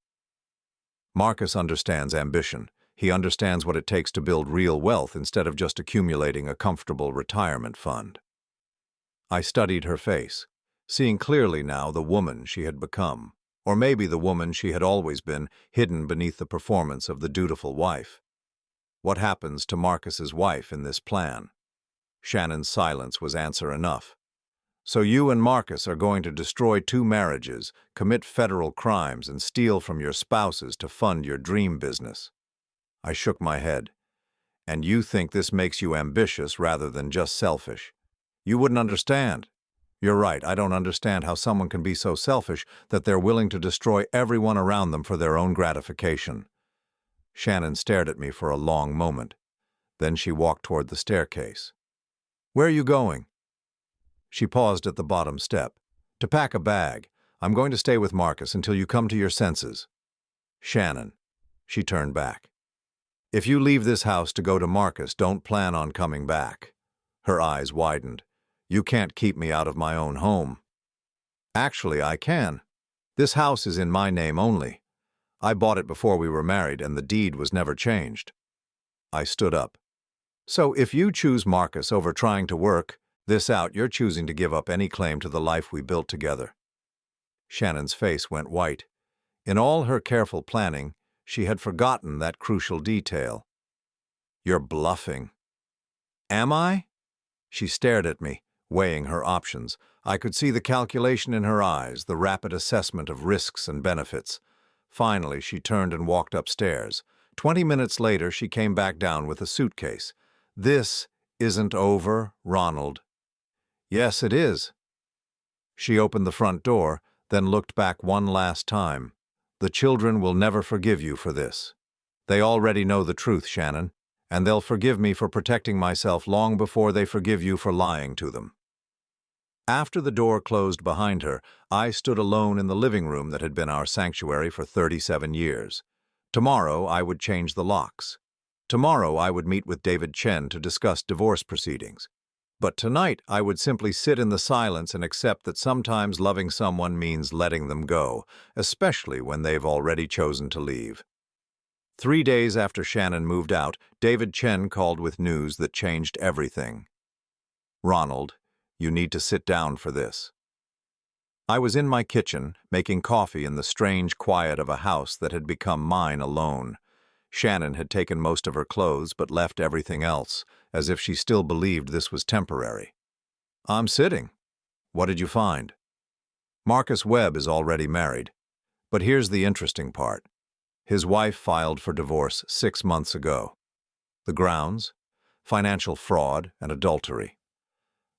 Marcus understands ambition. He understands what it takes to build real wealth instead of just accumulating a comfortable retirement fund. I studied her face, seeing clearly now the woman she had become, or maybe the woman she had always been, hidden beneath the performance of the dutiful wife. What happens to Marcus's wife in this plan? Shannon's silence was answer enough. So you and Marcus are going to destroy 2 marriages, commit federal crimes, and steal from your spouses to fund your dream business. I shook my head. And you think this makes you ambitious rather than just selfish? You wouldn't understand. You're right, I don't understand how someone can be so selfish that they're willing to destroy everyone around them for their own gratification. Shannon stared at me for a long moment. Then she walked toward the staircase. Where are you going? She paused at the bottom step. To pack a bag. I'm going to stay with Marcus until you come to your senses. Shannon. She turned back. If you leave this house to go to Marcus, don't plan on coming back. Her eyes widened. You can't keep me out of my own home. Actually, I can. This house is in my name only. I bought it before we were married, and the deed was never changed. I stood up. So if you choose Marcus over trying to work this out, you're choosing to give up any claim to the life we built together. Shannon's face went white. In all her careful planning, she had forgotten that crucial detail. You're bluffing. Am I? She stared at me, weighing her options. I could see the calculation in her eyes, the rapid assessment of risks and benefits. Finally, she turned and walked upstairs. 20 minutes later, she came back down with a suitcase. This isn't over, Ronald. Yes, it is. She opened the front door, then looked back one last time. The children will never forgive you for this. They already know the truth, Shannon, and they'll forgive me for protecting myself long before they forgive you for lying to them. After the door closed behind her, I stood alone in the living room that had been our sanctuary for 37 years. Tomorrow, I would change the locks. Tomorrow, I would meet with David Chen to discuss divorce proceedings. But tonight, I would simply sit in the silence and accept that sometimes loving someone means letting them go, especially when they've already chosen to leave. 3 days after Shannon moved out, David Chen called with news that changed everything. Ronald, you need to sit down for this. I was in my kitchen, making coffee in the strange quiet of a house that had become mine alone. Shannon had taken most of her clothes but left everything else, as if she still believed this was temporary. I'm sitting. What did you find? Marcus Webb is already married. But here's the interesting part. His wife filed for divorce 6 months ago. The grounds? Financial fraud and adultery.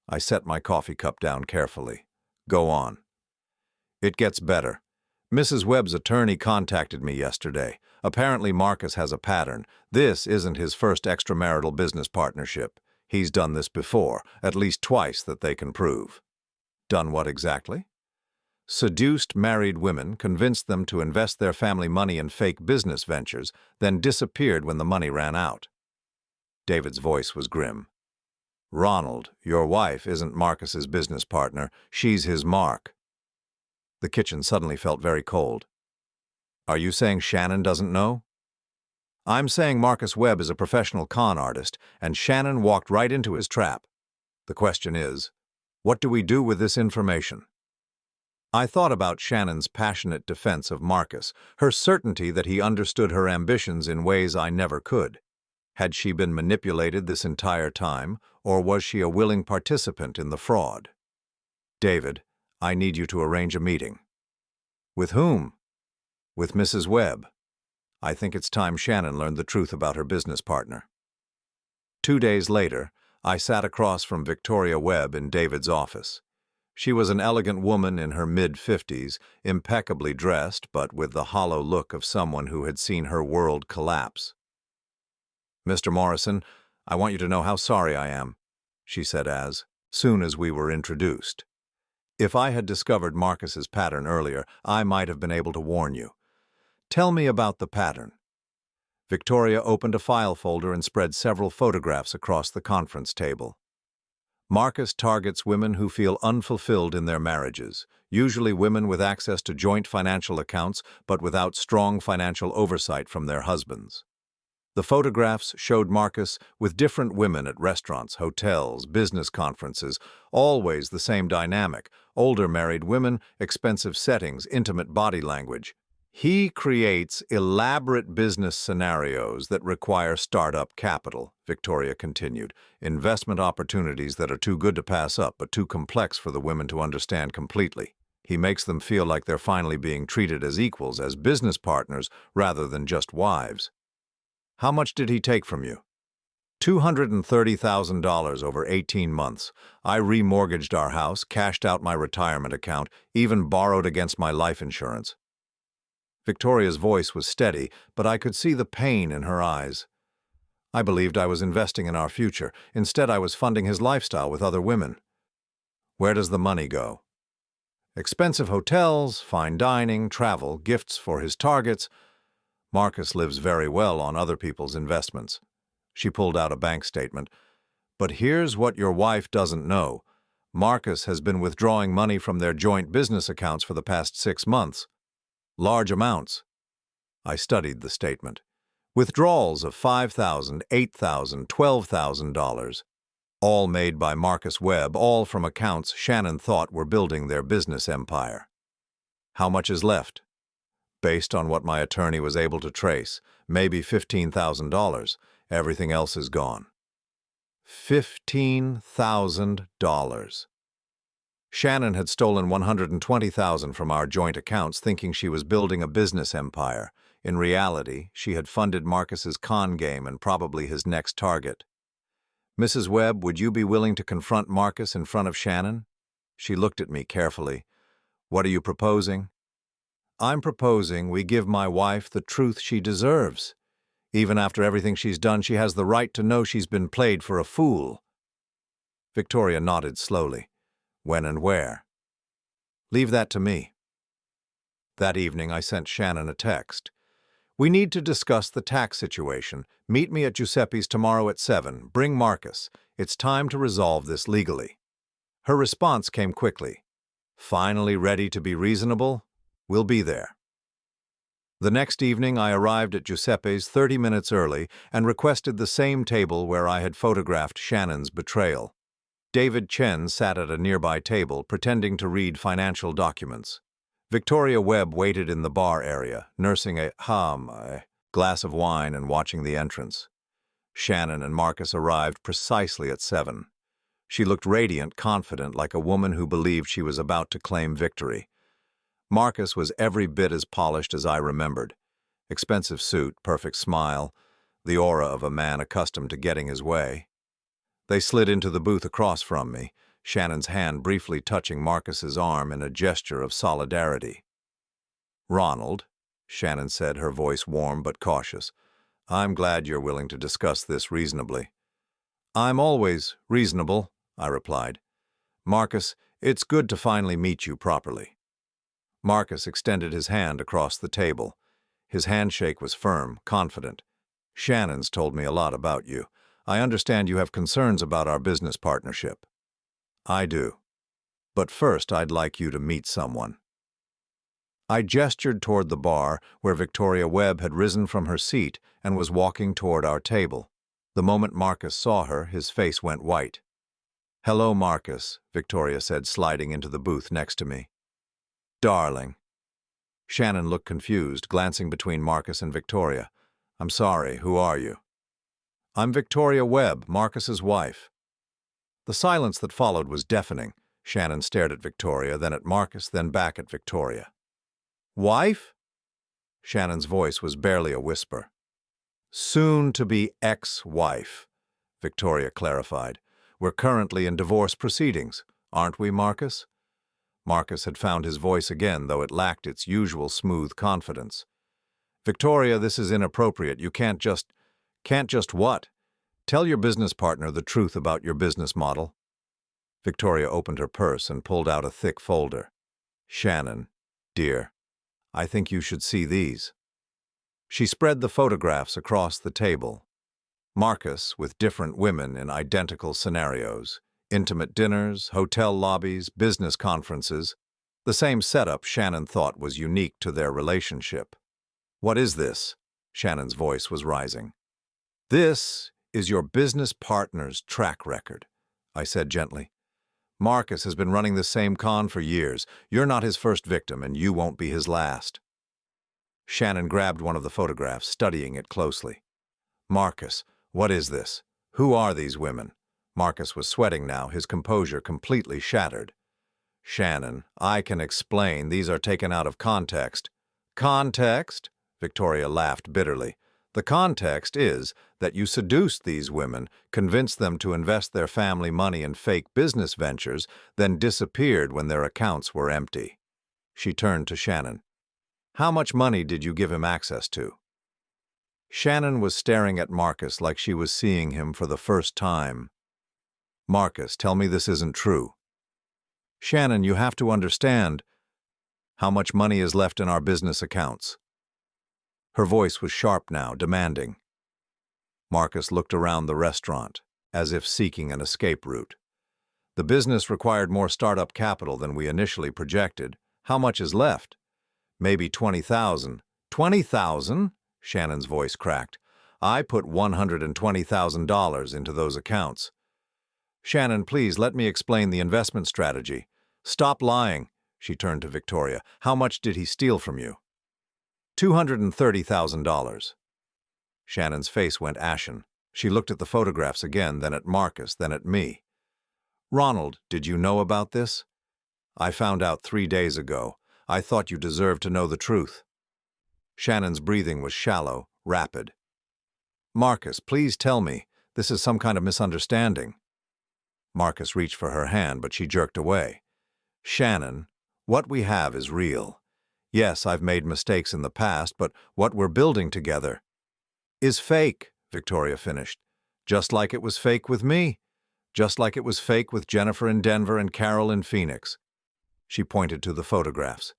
I set my coffee cup down carefully. Go on. It gets better. Mrs. Webb's attorney contacted me yesterday. Apparently Marcus has a pattern. This isn't his first extramarital business partnership. He's done this before, at least twice that they can prove. Done what exactly? Seduced married women, convinced them to invest their family money in fake business ventures, then disappeared when the money ran out. David's voice was grim. Ronald, your wife isn't Marcus's business partner. She's his mark. The kitchen suddenly felt very cold. Are you saying Shannon doesn't know? I'm saying Marcus Webb is a professional con artist, and Shannon walked right into his trap. The question is, what do we do with this information? I thought about Shannon's passionate defense of Marcus, her certainty that he understood her ambitions in ways I never could. Had she been manipulated this entire time, or was she a willing participant in the fraud? David, I need you to arrange a meeting. With whom? With Mrs. Webb. I think it's time Shannon learned the truth about her business partner. 2 days later, I sat across from Victoria Webb in David's office. She was an elegant woman in her mid-50s, impeccably dressed, but with the hollow look of someone who had seen her world collapse. Mr. Morrison, I want you to know how sorry I am, she said as soon as we were introduced. If I had discovered Marcus's pattern earlier, I might have been able to warn you. Tell me about the pattern. Victoria opened a file folder and spread several photographs across the conference table. Marcus targets women who feel unfulfilled in their marriages, usually women with access to joint financial accounts but without strong financial oversight from their husbands. The photographs showed Marcus with different women at restaurants, hotels, business conferences, always the same dynamic: older married women, expensive settings, intimate body language. He creates elaborate business scenarios that require startup capital, Victoria continued, investment opportunities that are too good to pass up but too complex for the women to understand completely. He makes them feel like they're finally being treated as equals, as business partners, rather than just wives. How much did he take from you? $230,000 over 18 months. I remortgaged our house, cashed out my retirement account, even borrowed against my life insurance. Victoria's voice was steady, but I could see the pain in her eyes. I believed I was investing in our future. Instead, I was funding his lifestyle with other women. Where does the money go? Expensive hotels, fine dining, travel, gifts for his targets. Marcus lives very well on other people's investments. She pulled out a bank statement. But here's what your wife doesn't know. Marcus has been withdrawing money from their joint business accounts for the past 6 months. Large amounts. I studied the statement. Withdrawals of $5,000, $8,000, $12,000. All made by Marcus Webb, all from accounts Shannon thought were building their business empire. How much is left? Based on what my attorney was able to trace, maybe $15,000. Everything else is gone. $15,000. Shannon had stolen $120,000 from our joint accounts, thinking she was building a business empire. In reality, she had funded Marcus's con game and probably his next target. Mrs. Webb, would you be willing to confront Marcus in front of Shannon? She looked at me carefully. What are you proposing? I'm proposing we give my wife the truth she deserves. Even after everything she's done, she has the right to know she's been played for a fool. Victoria nodded slowly. When and where? Leave that to me. That evening, I sent Shannon a text. We need to discuss the tax situation. Meet me at Giuseppe's tomorrow at 7. Bring Marcus. It's time to resolve this legally. Her response came quickly. Finally ready to be reasonable? We'll be there. The next evening, I arrived at Giuseppe's 30 minutes early and requested the same table where I had photographed Shannon's betrayal. David Chen sat at a nearby table, pretending to read financial documents. Victoria Webb waited in the bar area, nursing a glass of wine and watching the entrance. Shannon and Marcus arrived precisely at 7. She looked radiant, confident, like a woman who believed she was about to claim victory. Marcus was every bit as polished as I remembered. Expensive suit, perfect smile, the aura of a man accustomed to getting his way. They slid into the booth across from me, Shannon's hand briefly touching Marcus's arm in a gesture of solidarity. Ronald, Shannon said, her voice warm but cautious, I'm glad you're willing to discuss this reasonably. I'm always reasonable, I replied. Marcus, it's good to finally meet you properly. Marcus extended his hand across the table. His handshake was firm, confident. Shannon's told me a lot about you. I understand you have concerns about our business partnership. I do. But first, I'd like you to meet someone. I gestured toward the bar where Victoria Webb had risen from her seat and was walking toward our table. The moment Marcus saw her, his face went white. Hello, Marcus, Victoria said, sliding into the booth next to me. Darling. Shannon looked confused, glancing between Marcus and Victoria. I'm sorry, who are you? I'm Victoria Webb, Marcus's wife. The silence that followed was deafening. Shannon stared at Victoria, then at Marcus, then back at Victoria. Wife? Shannon's voice was barely a whisper. Soon-to-be ex-wife, Victoria clarified. We're currently in divorce proceedings, aren't we, Marcus? Marcus had found his voice again, though it lacked its usual smooth confidence. Victoria, this is inappropriate. You can't just what? Tell your business partner the truth about your business model. Victoria opened her purse and pulled out a thick folder. Shannon, dear, I think you should see these. She spread the photographs across the table. Marcus with different women in identical scenarios. Intimate dinners, hotel lobbies, business conferences. The same setup Shannon thought was unique to their relationship. "What is this?" Shannon's voice was rising. "This is your business partner's track record," I said gently. "Marcus has been running this same con for years. You're not his first victim, and you won't be his last." Shannon grabbed one of the photographs, studying it closely. "Marcus, what is this? Who are these women?" Marcus was sweating now, his composure completely shattered. "Shannon, I can explain. These are taken out of context." "Context?" Victoria laughed bitterly. "The context is that you seduced these women, convinced them to invest their family money in fake business ventures, then disappeared when their accounts were empty." She turned to Shannon. "How much money did you give him access to?" Shannon was staring at Marcus like she was seeing him for the first time. "Marcus, tell me this isn't true." "Shannon, you have to understand. How much money is left in our business accounts?" Her voice was sharp now, demanding. Marcus looked around the restaurant, as if seeking an escape route. "The business required more startup capital than we initially projected. How much is left?" "Maybe 20,000. 20,000? Shannon's voice cracked. "I put $120,000 into those accounts." "Shannon, please let me explain the investment strategy." "Stop lying." She turned to Victoria. "How much did he steal from you?" $230,000. Shannon's face went ashen. She looked at the photographs again, then at Marcus, then at me. "Ronald, did you know about this?" "I found out 3 days ago. I thought you deserved to know the truth." Shannon's breathing was shallow, rapid. "Marcus, please tell me. This is some kind of misunderstanding." Marcus reached for her hand, but she jerked away. "Shannon, what we have is real. Yes, I've made mistakes in the past, but what we're building together is fake," Victoria finished. "Just like it was fake with me. Just like it was fake with Jennifer in Denver and Carol in Phoenix." She pointed to the photographs.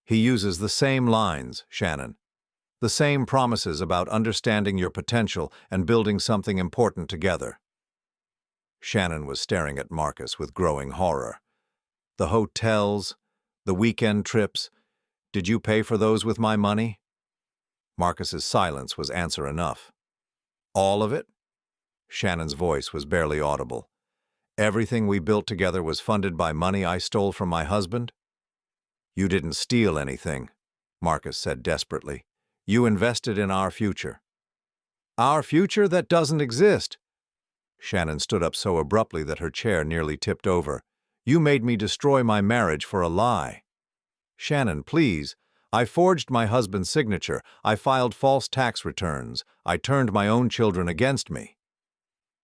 "He uses the same lines, Shannon. The same promises about understanding your potential and building something important together." Shannon was staring at Marcus with growing horror. "The hotels, the weekend trips, did you pay for those with my money?" Marcus's silence was answer enough. "All of it?" Shannon's voice was barely audible. "Everything we built together was funded by money I stole from my husband?" "You didn't steal anything," Marcus said desperately. "You invested in our future." "Our future? That doesn't exist." Shannon stood up so abruptly that her chair nearly tipped over. "You made me destroy my marriage for a lie." "Shannon, please. I forged my husband's signature. I filed false tax returns. I turned my own children against me."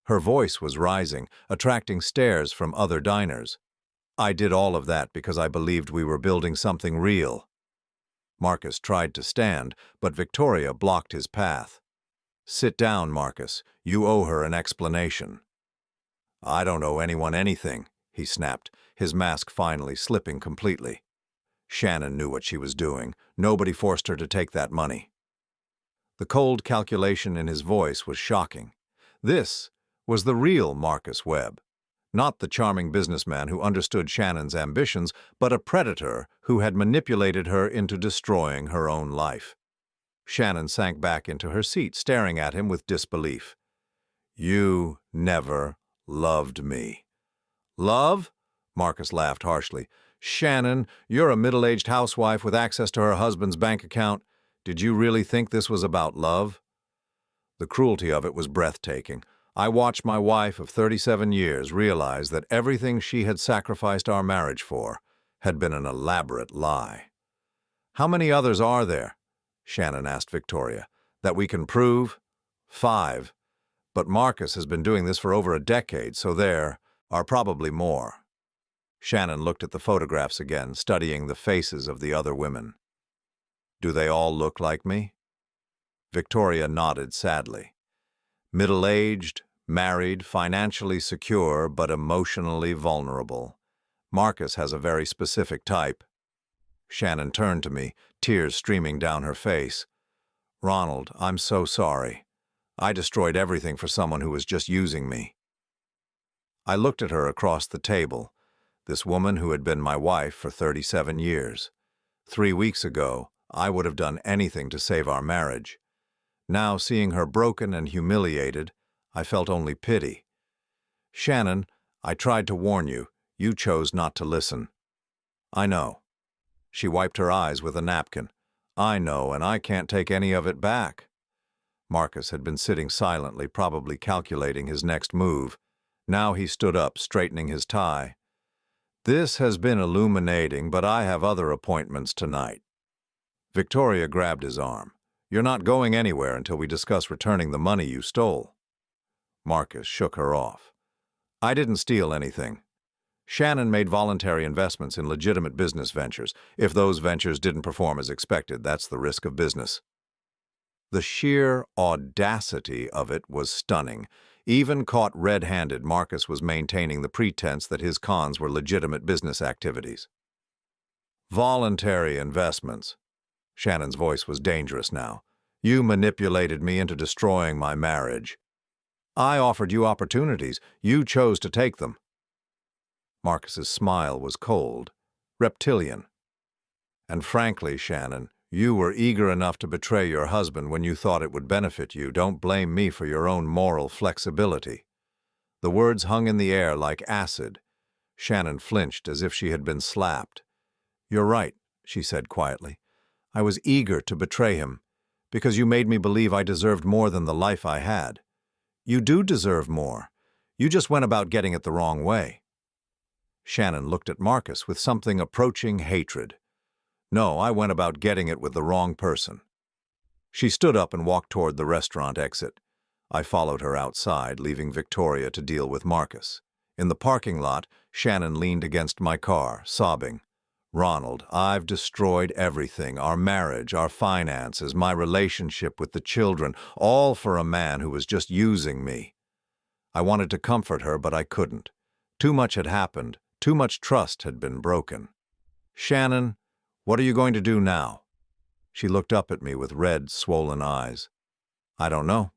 Her voice was rising, attracting stares from other diners. "I did all of that because I believed we were building something real." Marcus tried to stand, but Victoria blocked his path. "Sit down, Marcus. You owe her an explanation." "I don't owe anyone anything," he snapped, his mask finally slipping completely. Shannon knew what she was doing. Nobody forced her to take that money. The cold calculation in his voice was shocking. This was the real Marcus Webb. Not the charming businessman who understood Shannon's ambitions, but a predator who had manipulated her into destroying her own life. Shannon sank back into her seat, staring at him with disbelief. "You never loved me." "Love?" Marcus laughed harshly. "Shannon, you're a middle-aged housewife with access to her husband's bank account. Did you really think this was about love?" The cruelty of it was breathtaking. I watched my wife of 37 years realize that everything she had sacrificed our marriage for had been an elaborate lie. "How many others are there?" Shannon asked Victoria. "That we can prove?" "5. But Marcus has been doing this for over a decade, so there are probably more." Shannon looked at the photographs again, studying the faces of the other women. "Do they all look like me?" Victoria nodded sadly. "Middle-aged, married, financially secure, but emotionally vulnerable. Marcus has a very specific type." Shannon turned to me, tears streaming down her face. "Ronald, I'm so sorry. I destroyed everything for someone who was just using me." I looked at her across the table. this woman who had been my wife for 37 years. 3 weeks ago, I would have done anything to save our marriage. Now, seeing her broken and humiliated, I felt only pity. Shannon, I tried to warn you. You chose not to listen. I know. She wiped her eyes with a napkin. I know, and I can't take any of it back. Marcus had been sitting silently, probably calculating his next move. Now he stood up, straightening his tie. This has been illuminating, but I have other appointments tonight. Victoria grabbed his arm. You're not going anywhere until we discuss returning the money you stole. Marcus shook her off. I didn't steal anything. Shannon made voluntary investments in legitimate business ventures. If those ventures didn't perform as expected, that's the risk of business. The sheer audacity of it was stunning. Even caught red-handed, Marcus was maintaining the pretense that his cons were legitimate business activities. Voluntary investments. Shannon's voice was dangerous now. You manipulated me into destroying my marriage. I offered you opportunities. You chose to take them. Marcus's smile was cold, reptilian. And frankly, Shannon, you were eager enough to betray your husband when you thought it would benefit you. Don't blame me for your own moral flexibility. The words hung in the air like acid. Shannon flinched as if she had been slapped. You're right, she said quietly. I was eager to betray him, because you made me believe I deserved more than the life I had. You do deserve more. You just went about getting it the wrong way. Shannon looked at Marcus with something approaching hatred. No, I went about getting it with the wrong person. She stood up and walked toward the restaurant exit. I followed her outside, leaving Victoria to deal with Marcus. In the parking lot, Shannon leaned against my car, sobbing. Ronald, I've destroyed everything, our marriage, our finances, my relationship with the children, all for a man who was just using me. I wanted to comfort her, but I couldn't. Too much had happened. Too much trust had been broken. Shannon, what are you going to do now? She looked up at me with red, swollen eyes. I don't know.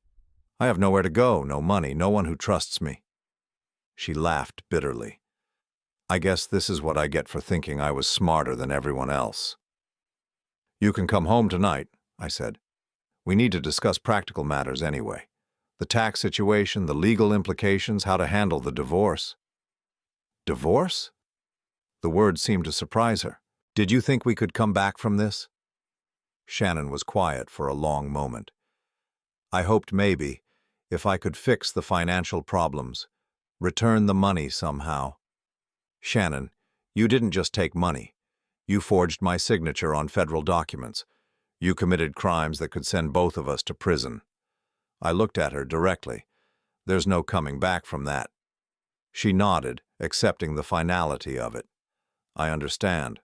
I have nowhere to go, no money, no one who trusts me. She laughed bitterly. I guess this is what I get for thinking I was smarter than everyone else. You can come home tonight, I said. We need to discuss practical matters anyway. The tax situation, the legal implications, how to handle the divorce. Divorce? The word seemed to surprise her. Did you think we could come back from this? Shannon was quiet for a long moment. I hoped maybe, if I could fix the financial problems, return the money somehow. Shannon, you didn't just take money. You forged my signature on federal documents. You committed crimes that could send both of us to prison. I looked at her directly. There's no coming back from that. She nodded, accepting the finality of it. I understand.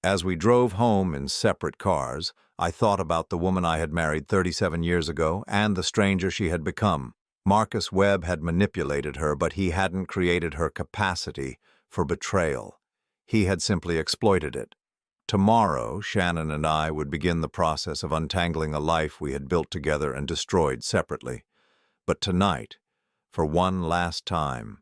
As we drove home in separate cars, I thought about the woman I had married 37 years ago and the stranger she had become. Marcus Webb had manipulated her, but he hadn't created her capacity for betrayal. He had simply exploited it. Tomorrow, Shannon and I would begin the process of untangling a life we had built together and destroyed separately. But tonight, for one last time,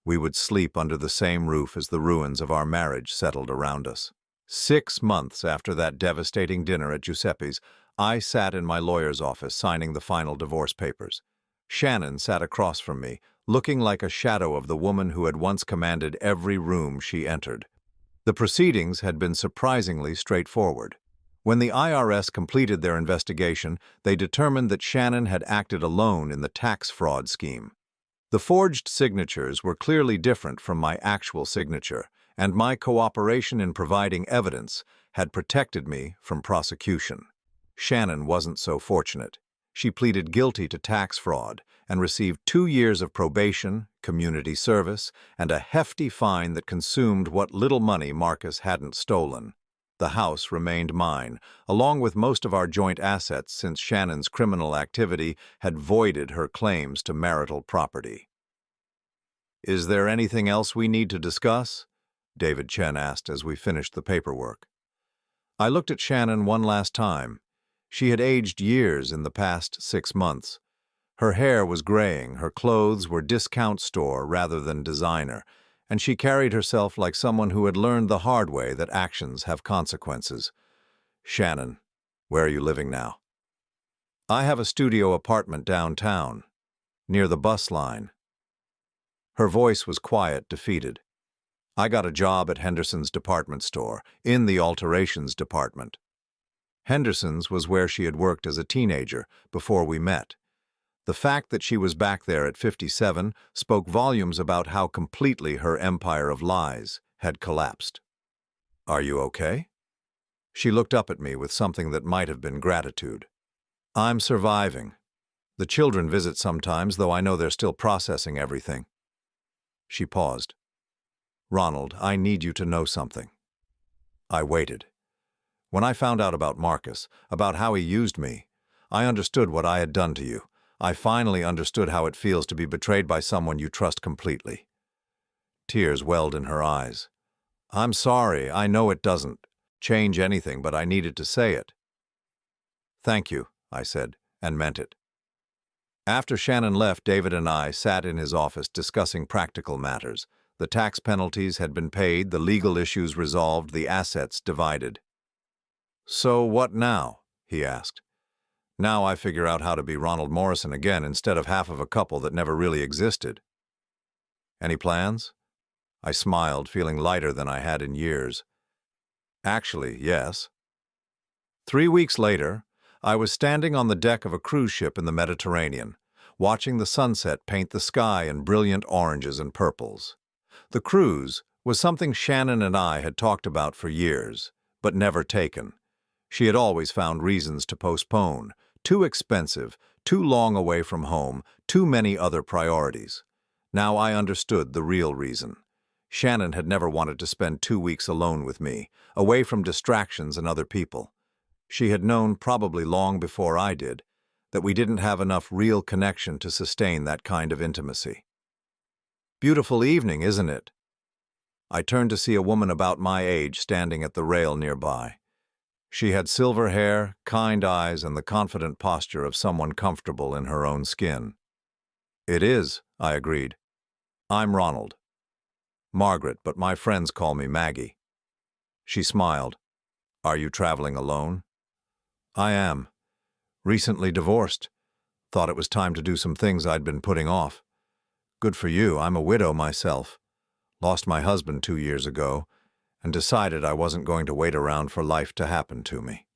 we would sleep under the same roof as the ruins of our marriage settled around us. 6 months after that devastating dinner at Giuseppe's, I sat in my lawyer's office signing the final divorce papers. Shannon sat across from me, looking like a shadow of the woman who had once commanded every room she entered. The proceedings had been surprisingly straightforward. When the IRS completed their investigation, they determined that Shannon had acted alone in the tax fraud scheme. The forged signatures were clearly different from my actual signature, and my cooperation in providing evidence had protected me from prosecution. Shannon wasn't so fortunate. She pleaded guilty to tax fraud and received 2 years of probation, community service, and a hefty fine that consumed what little money Marcus hadn't stolen. The house remained mine, along with most of our joint assets since Shannon's criminal activity had voided her claims to marital property. Is there anything else we need to discuss? David Chen asked as we finished the paperwork. I looked at Shannon one last time. She had aged years in the past 6 months. Her hair was graying, her clothes were discount store rather than designer, and she carried herself like someone who had learned the hard way that actions have consequences. "Shannon, where are you living now?" "I have a studio apartment downtown, near the bus line." Her voice was quiet, defeated. "I got a job at Henderson's department store, in the alterations department." Henderson's was where she had worked as a teenager before we met. The fact that she was back there at 57 spoke volumes about how completely her empire of lies had collapsed. "Are you okay?" She looked up at me with something that might have been gratitude. "I'm surviving. The children visit sometimes, though I know they're still processing everything." She paused. "Ronald, I need you to know something." I waited. When I found out about Marcus, about how he used me, I understood what I had done to you. I finally understood how it feels to be betrayed by someone you trust completely. Tears welled in her eyes. "I'm sorry, I know it doesn't change anything, but I needed to say it." "Thank you," I said, and meant it. After Shannon left, David and I sat in his office discussing practical matters. The tax penalties had been paid, the legal issues resolved, the assets divided. "So what now?" he asked. "Now I figure out how to be Ronald Morrison again instead of half of a couple that never really existed." "Any plans?" I smiled, feeling lighter than I had in years. "Actually, yes." 3 weeks later, I was standing on the deck of a cruise ship in the Mediterranean, watching the sunset paint the sky in brilliant oranges and purples. The cruise was something Shannon and I had talked about for years, but never taken. She had always found reasons to postpone. Too expensive, too long away from home, too many other priorities. Now I understood the real reason. Shannon had never wanted to spend 2 weeks alone with me, away from distractions and other people. She had known, probably long before I did, that we didn't have enough real connection to sustain that kind of intimacy. "Beautiful evening, isn't it?" I turned to see a woman about my age standing at the rail nearby. She had silver hair, kind eyes, and the confident posture of someone comfortable in her own skin. "It is," I agreed. "I'm Ronald." "Margaret, but my friends call me Maggie." She smiled. "Are you traveling alone?" "I am. Recently divorced. Thought it was time to do some things I'd been putting off." "Good for you. I'm a widow myself. Lost my husband 2 years ago, and decided I wasn't going to wait around for life to happen to me."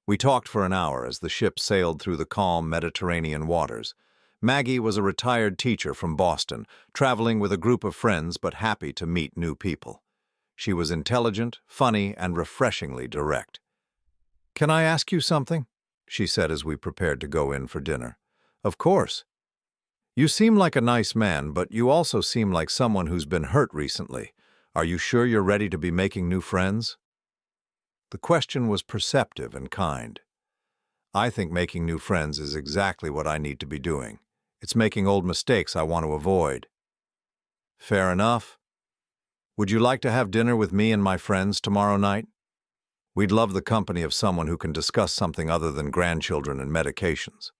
We talked for an hour as the ship sailed through the calm Mediterranean waters. Maggie was a retired teacher from Boston, traveling with a group of friends but happy to meet new people. She was intelligent, funny, and refreshingly direct. "Can I ask you something?" she said as we prepared to go in for dinner. "Of course." "You seem like a nice man, but you also seem like someone who's been hurt recently. Are you sure you're ready to be making new friends?" The question was perceptive and kind. I think making new friends is exactly what I need to be doing. It's making old mistakes I want to avoid. "Fair enough. Would you like to have dinner with me and my friends tomorrow night? We'd love the company of someone who can discuss something other than grandchildren and medications."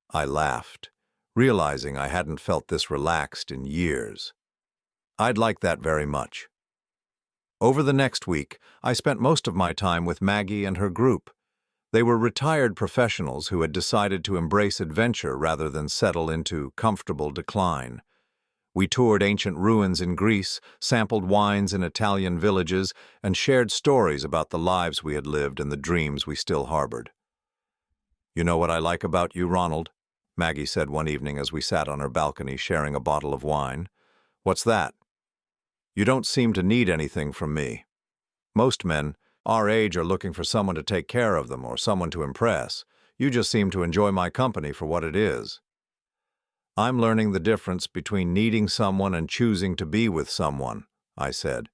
I laughed, realizing I hadn't felt this relaxed in years. "I'd like that very much." Over the next week, I spent most of my time with Maggie and her group. They were retired professionals who had decided to embrace adventure rather than settle into comfortable decline. We toured ancient ruins in Greece, sampled wines in Italian villages, and shared stories about the lives we had lived and the dreams we still harbored. "You know what I like about you, Ronald?" Maggie said one evening as we sat on her balcony sharing a bottle of wine. "What's that?" "You don't seem to need anything from me. Most men our age are looking for someone to take care of them or someone to impress. You just seem to enjoy my company for what it is." "I'm learning the difference between needing someone and choosing to be with someone," I said.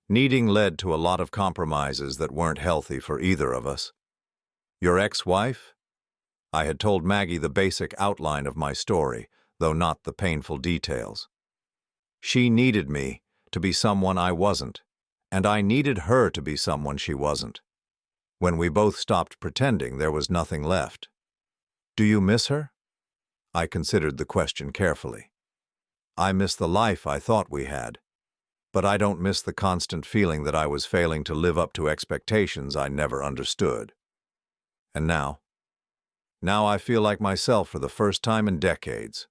"Needing led to a lot of compromises that weren't healthy for either of us." "Your ex-wife?" I had told Maggie the basic outline of my story, though not the painful details. "She needed me to be someone I wasn't, and I needed her to be someone she wasn't. When we both stopped pretending, there was nothing left." "Do you miss her?" I considered the question carefully. "I miss the life I thought we had. but I don't miss the constant feeling that I was failing to live up to expectations I never understood. And now I feel like myself for the first time in decades.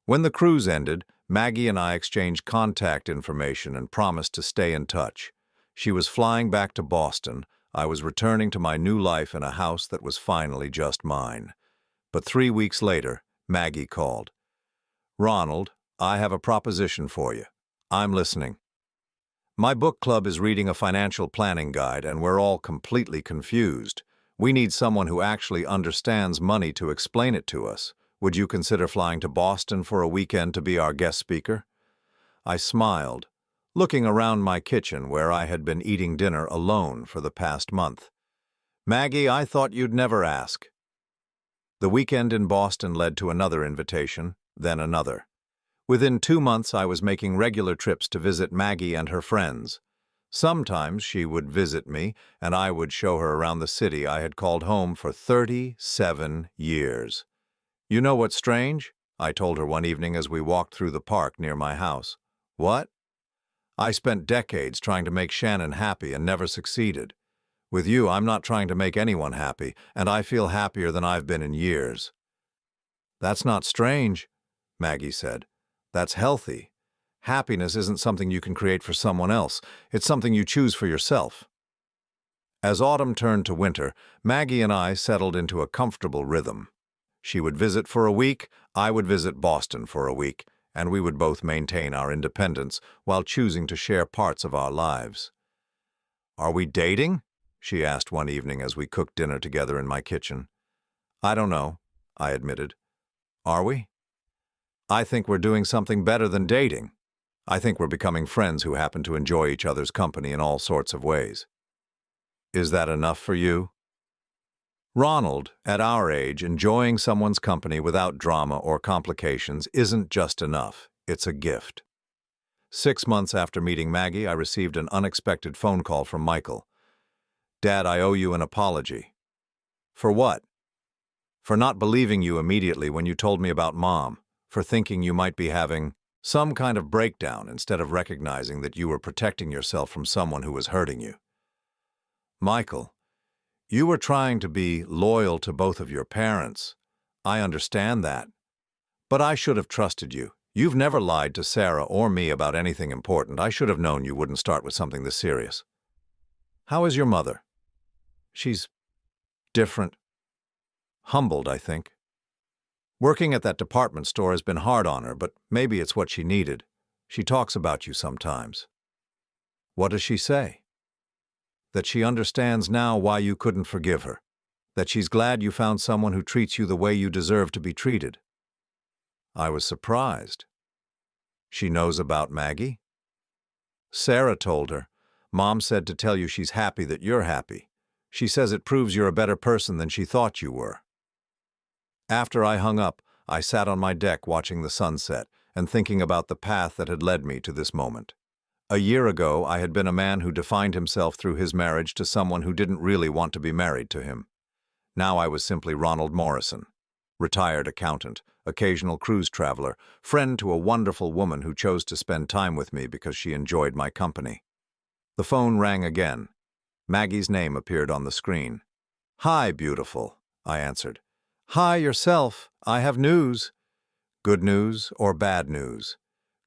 When the cruise ended, Maggie and I exchanged contact information and promised to stay in touch. She was flying back to Boston. I was returning to my new life in a house that was finally just mine. But 3 weeks later, Maggie called. "Ronald, I have a proposition for you. I'm listening." "My book club is reading a financial planning guide, and we're all completely confused. We need someone who actually understands money to explain it to us. Would you consider flying to Boston for a weekend to be our guest speaker?" I smiled, looking around my kitchen where I had been eating dinner alone for the past month. "Maggie, I thought you'd never ask." The weekend in Boston led to another invitation, then another. Within 2 months, I was making regular trips to visit Maggie and her friends. Sometimes she would visit me, and I would show her around the city I had called home for 37 years. "You know what's strange?" I told her one evening as we walked through the park near my house. "What?" "I spent decades trying to make Shannon happy and never succeeded. With you, I'm not trying to make anyone happy, and I feel happier than I've been in years." "That's not strange," Maggie said. "That's healthy. Happiness isn't something you can create for someone else. It's something you choose for yourself." As autumn turned to winter, Maggie and I settled into a comfortable rhythm. She would visit for a week, I would visit Boston for a week, and we would both maintain our independence while choosing to share parts of our lives. "Are we dating?" she asked one evening as we cooked dinner together in my kitchen. "I don't know," I admitted. "Are we?" "I think we're doing something better than dating. I think we're becoming friends who happen to enjoy each other's company in all sorts of ways." "Is that enough for you?" Ronald, at our age, enjoying someone's company without drama or complications isn't just enough, it's a gift. 6 months after meeting Maggie, I received an unexpected phone call from Michael. "Dad, I owe you an apology." "For what?" "For not believing you immediately when you told me about Mom, for thinking you might be having some kind of breakdown instead of recognizing that you were protecting yourself from someone who was hurting you." "Michael, you were trying to be loyal to both of your parents. I understand that. But I should have trusted you. You've never lied to Sarah or me about anything important. I should have known you wouldn't start with something this serious." "How is your mother?" "She's different. Humbled, I think. Working at that department store has been hard on her, but maybe it's what she needed. She talks about you sometimes." "What does she say?" "That she understands now why you couldn't forgive her. That she's glad you found someone who treats you the way you deserve to be treated." I was surprised. "She knows about Maggie?" "Sarah told her. Mom said to tell you she's happy that you're happy. She says it proves you're a better person than she thought you were." After I hung up, I sat on my deck watching the sunset and thinking about the path that had led me to this moment. A year ago, I had been a man who defined himself through his marriage to someone who didn't really want to be married to him. Now I was simply Ronald Morrison, retired accountant, occasional cruise traveler, friend to a wonderful woman who chose to spend time with me because she enjoyed my company. The phone rang again. Maggie's name appeared on the screen. "Hi, beautiful," I answered. "Hi, yourself. I have news." "Good news or bad news?"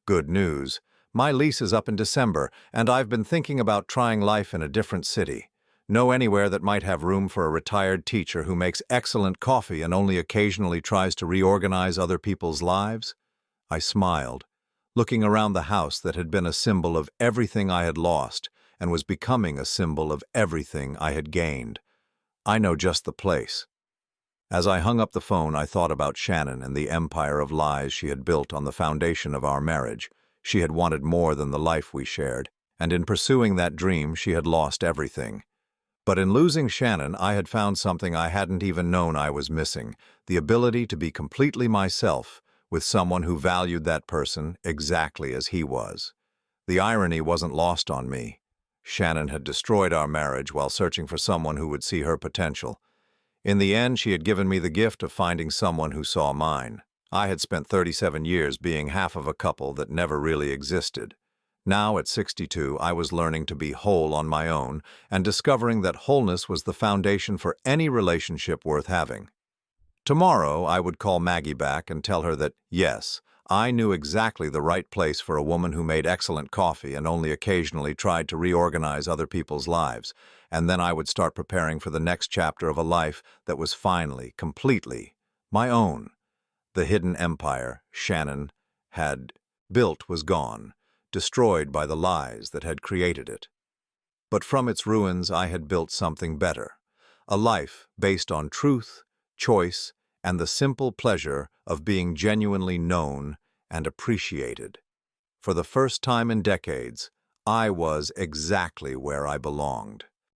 "Good news. My lease is up in December, and I've been thinking about trying life in a different city. Know anywhere that might have room for a retired teacher who makes excellent coffee and only occasionally tries to reorganize other people's lives?" I smiled, looking around the house that had been a symbol of everything I had lost and was becoming a symbol of everything I had gained. "I know just the place." As I hung up the phone, I thought about Shannon and the empire of lies she had built on the foundation of our marriage. She had wanted more than the life we shared, and in pursuing that dream, she had lost everything. But in losing Shannon, I had found something I hadn't even known I was missing, the ability to be completely myself with someone who valued that person exactly as he was. The irony wasn't lost on me. Shannon had destroyed our marriage while searching for someone who would see her potential. In the end, she had given me the gift of finding someone who saw mine. I had spent 37 years being half of a couple that never really existed. Now, at 62, I was learning to be whole on my own and discovering that wholeness was the foundation for any relationship worth having. Tomorrow, I would call Maggie back and tell her that, yes, I knew exactly the right place for a woman who made excellent coffee and only occasionally tried to reorganize other people's lives, and then I would start preparing for the next chapter of a life that was finally, completely, my own. The hidden empire Shannon had built was gone, destroyed by the lies that had created it. But from its ruins I had built something better, a life based on truth, choice, and the simple pleasure of being genuinely known and appreciated. For the first time in decades, I was exactly where I belonged.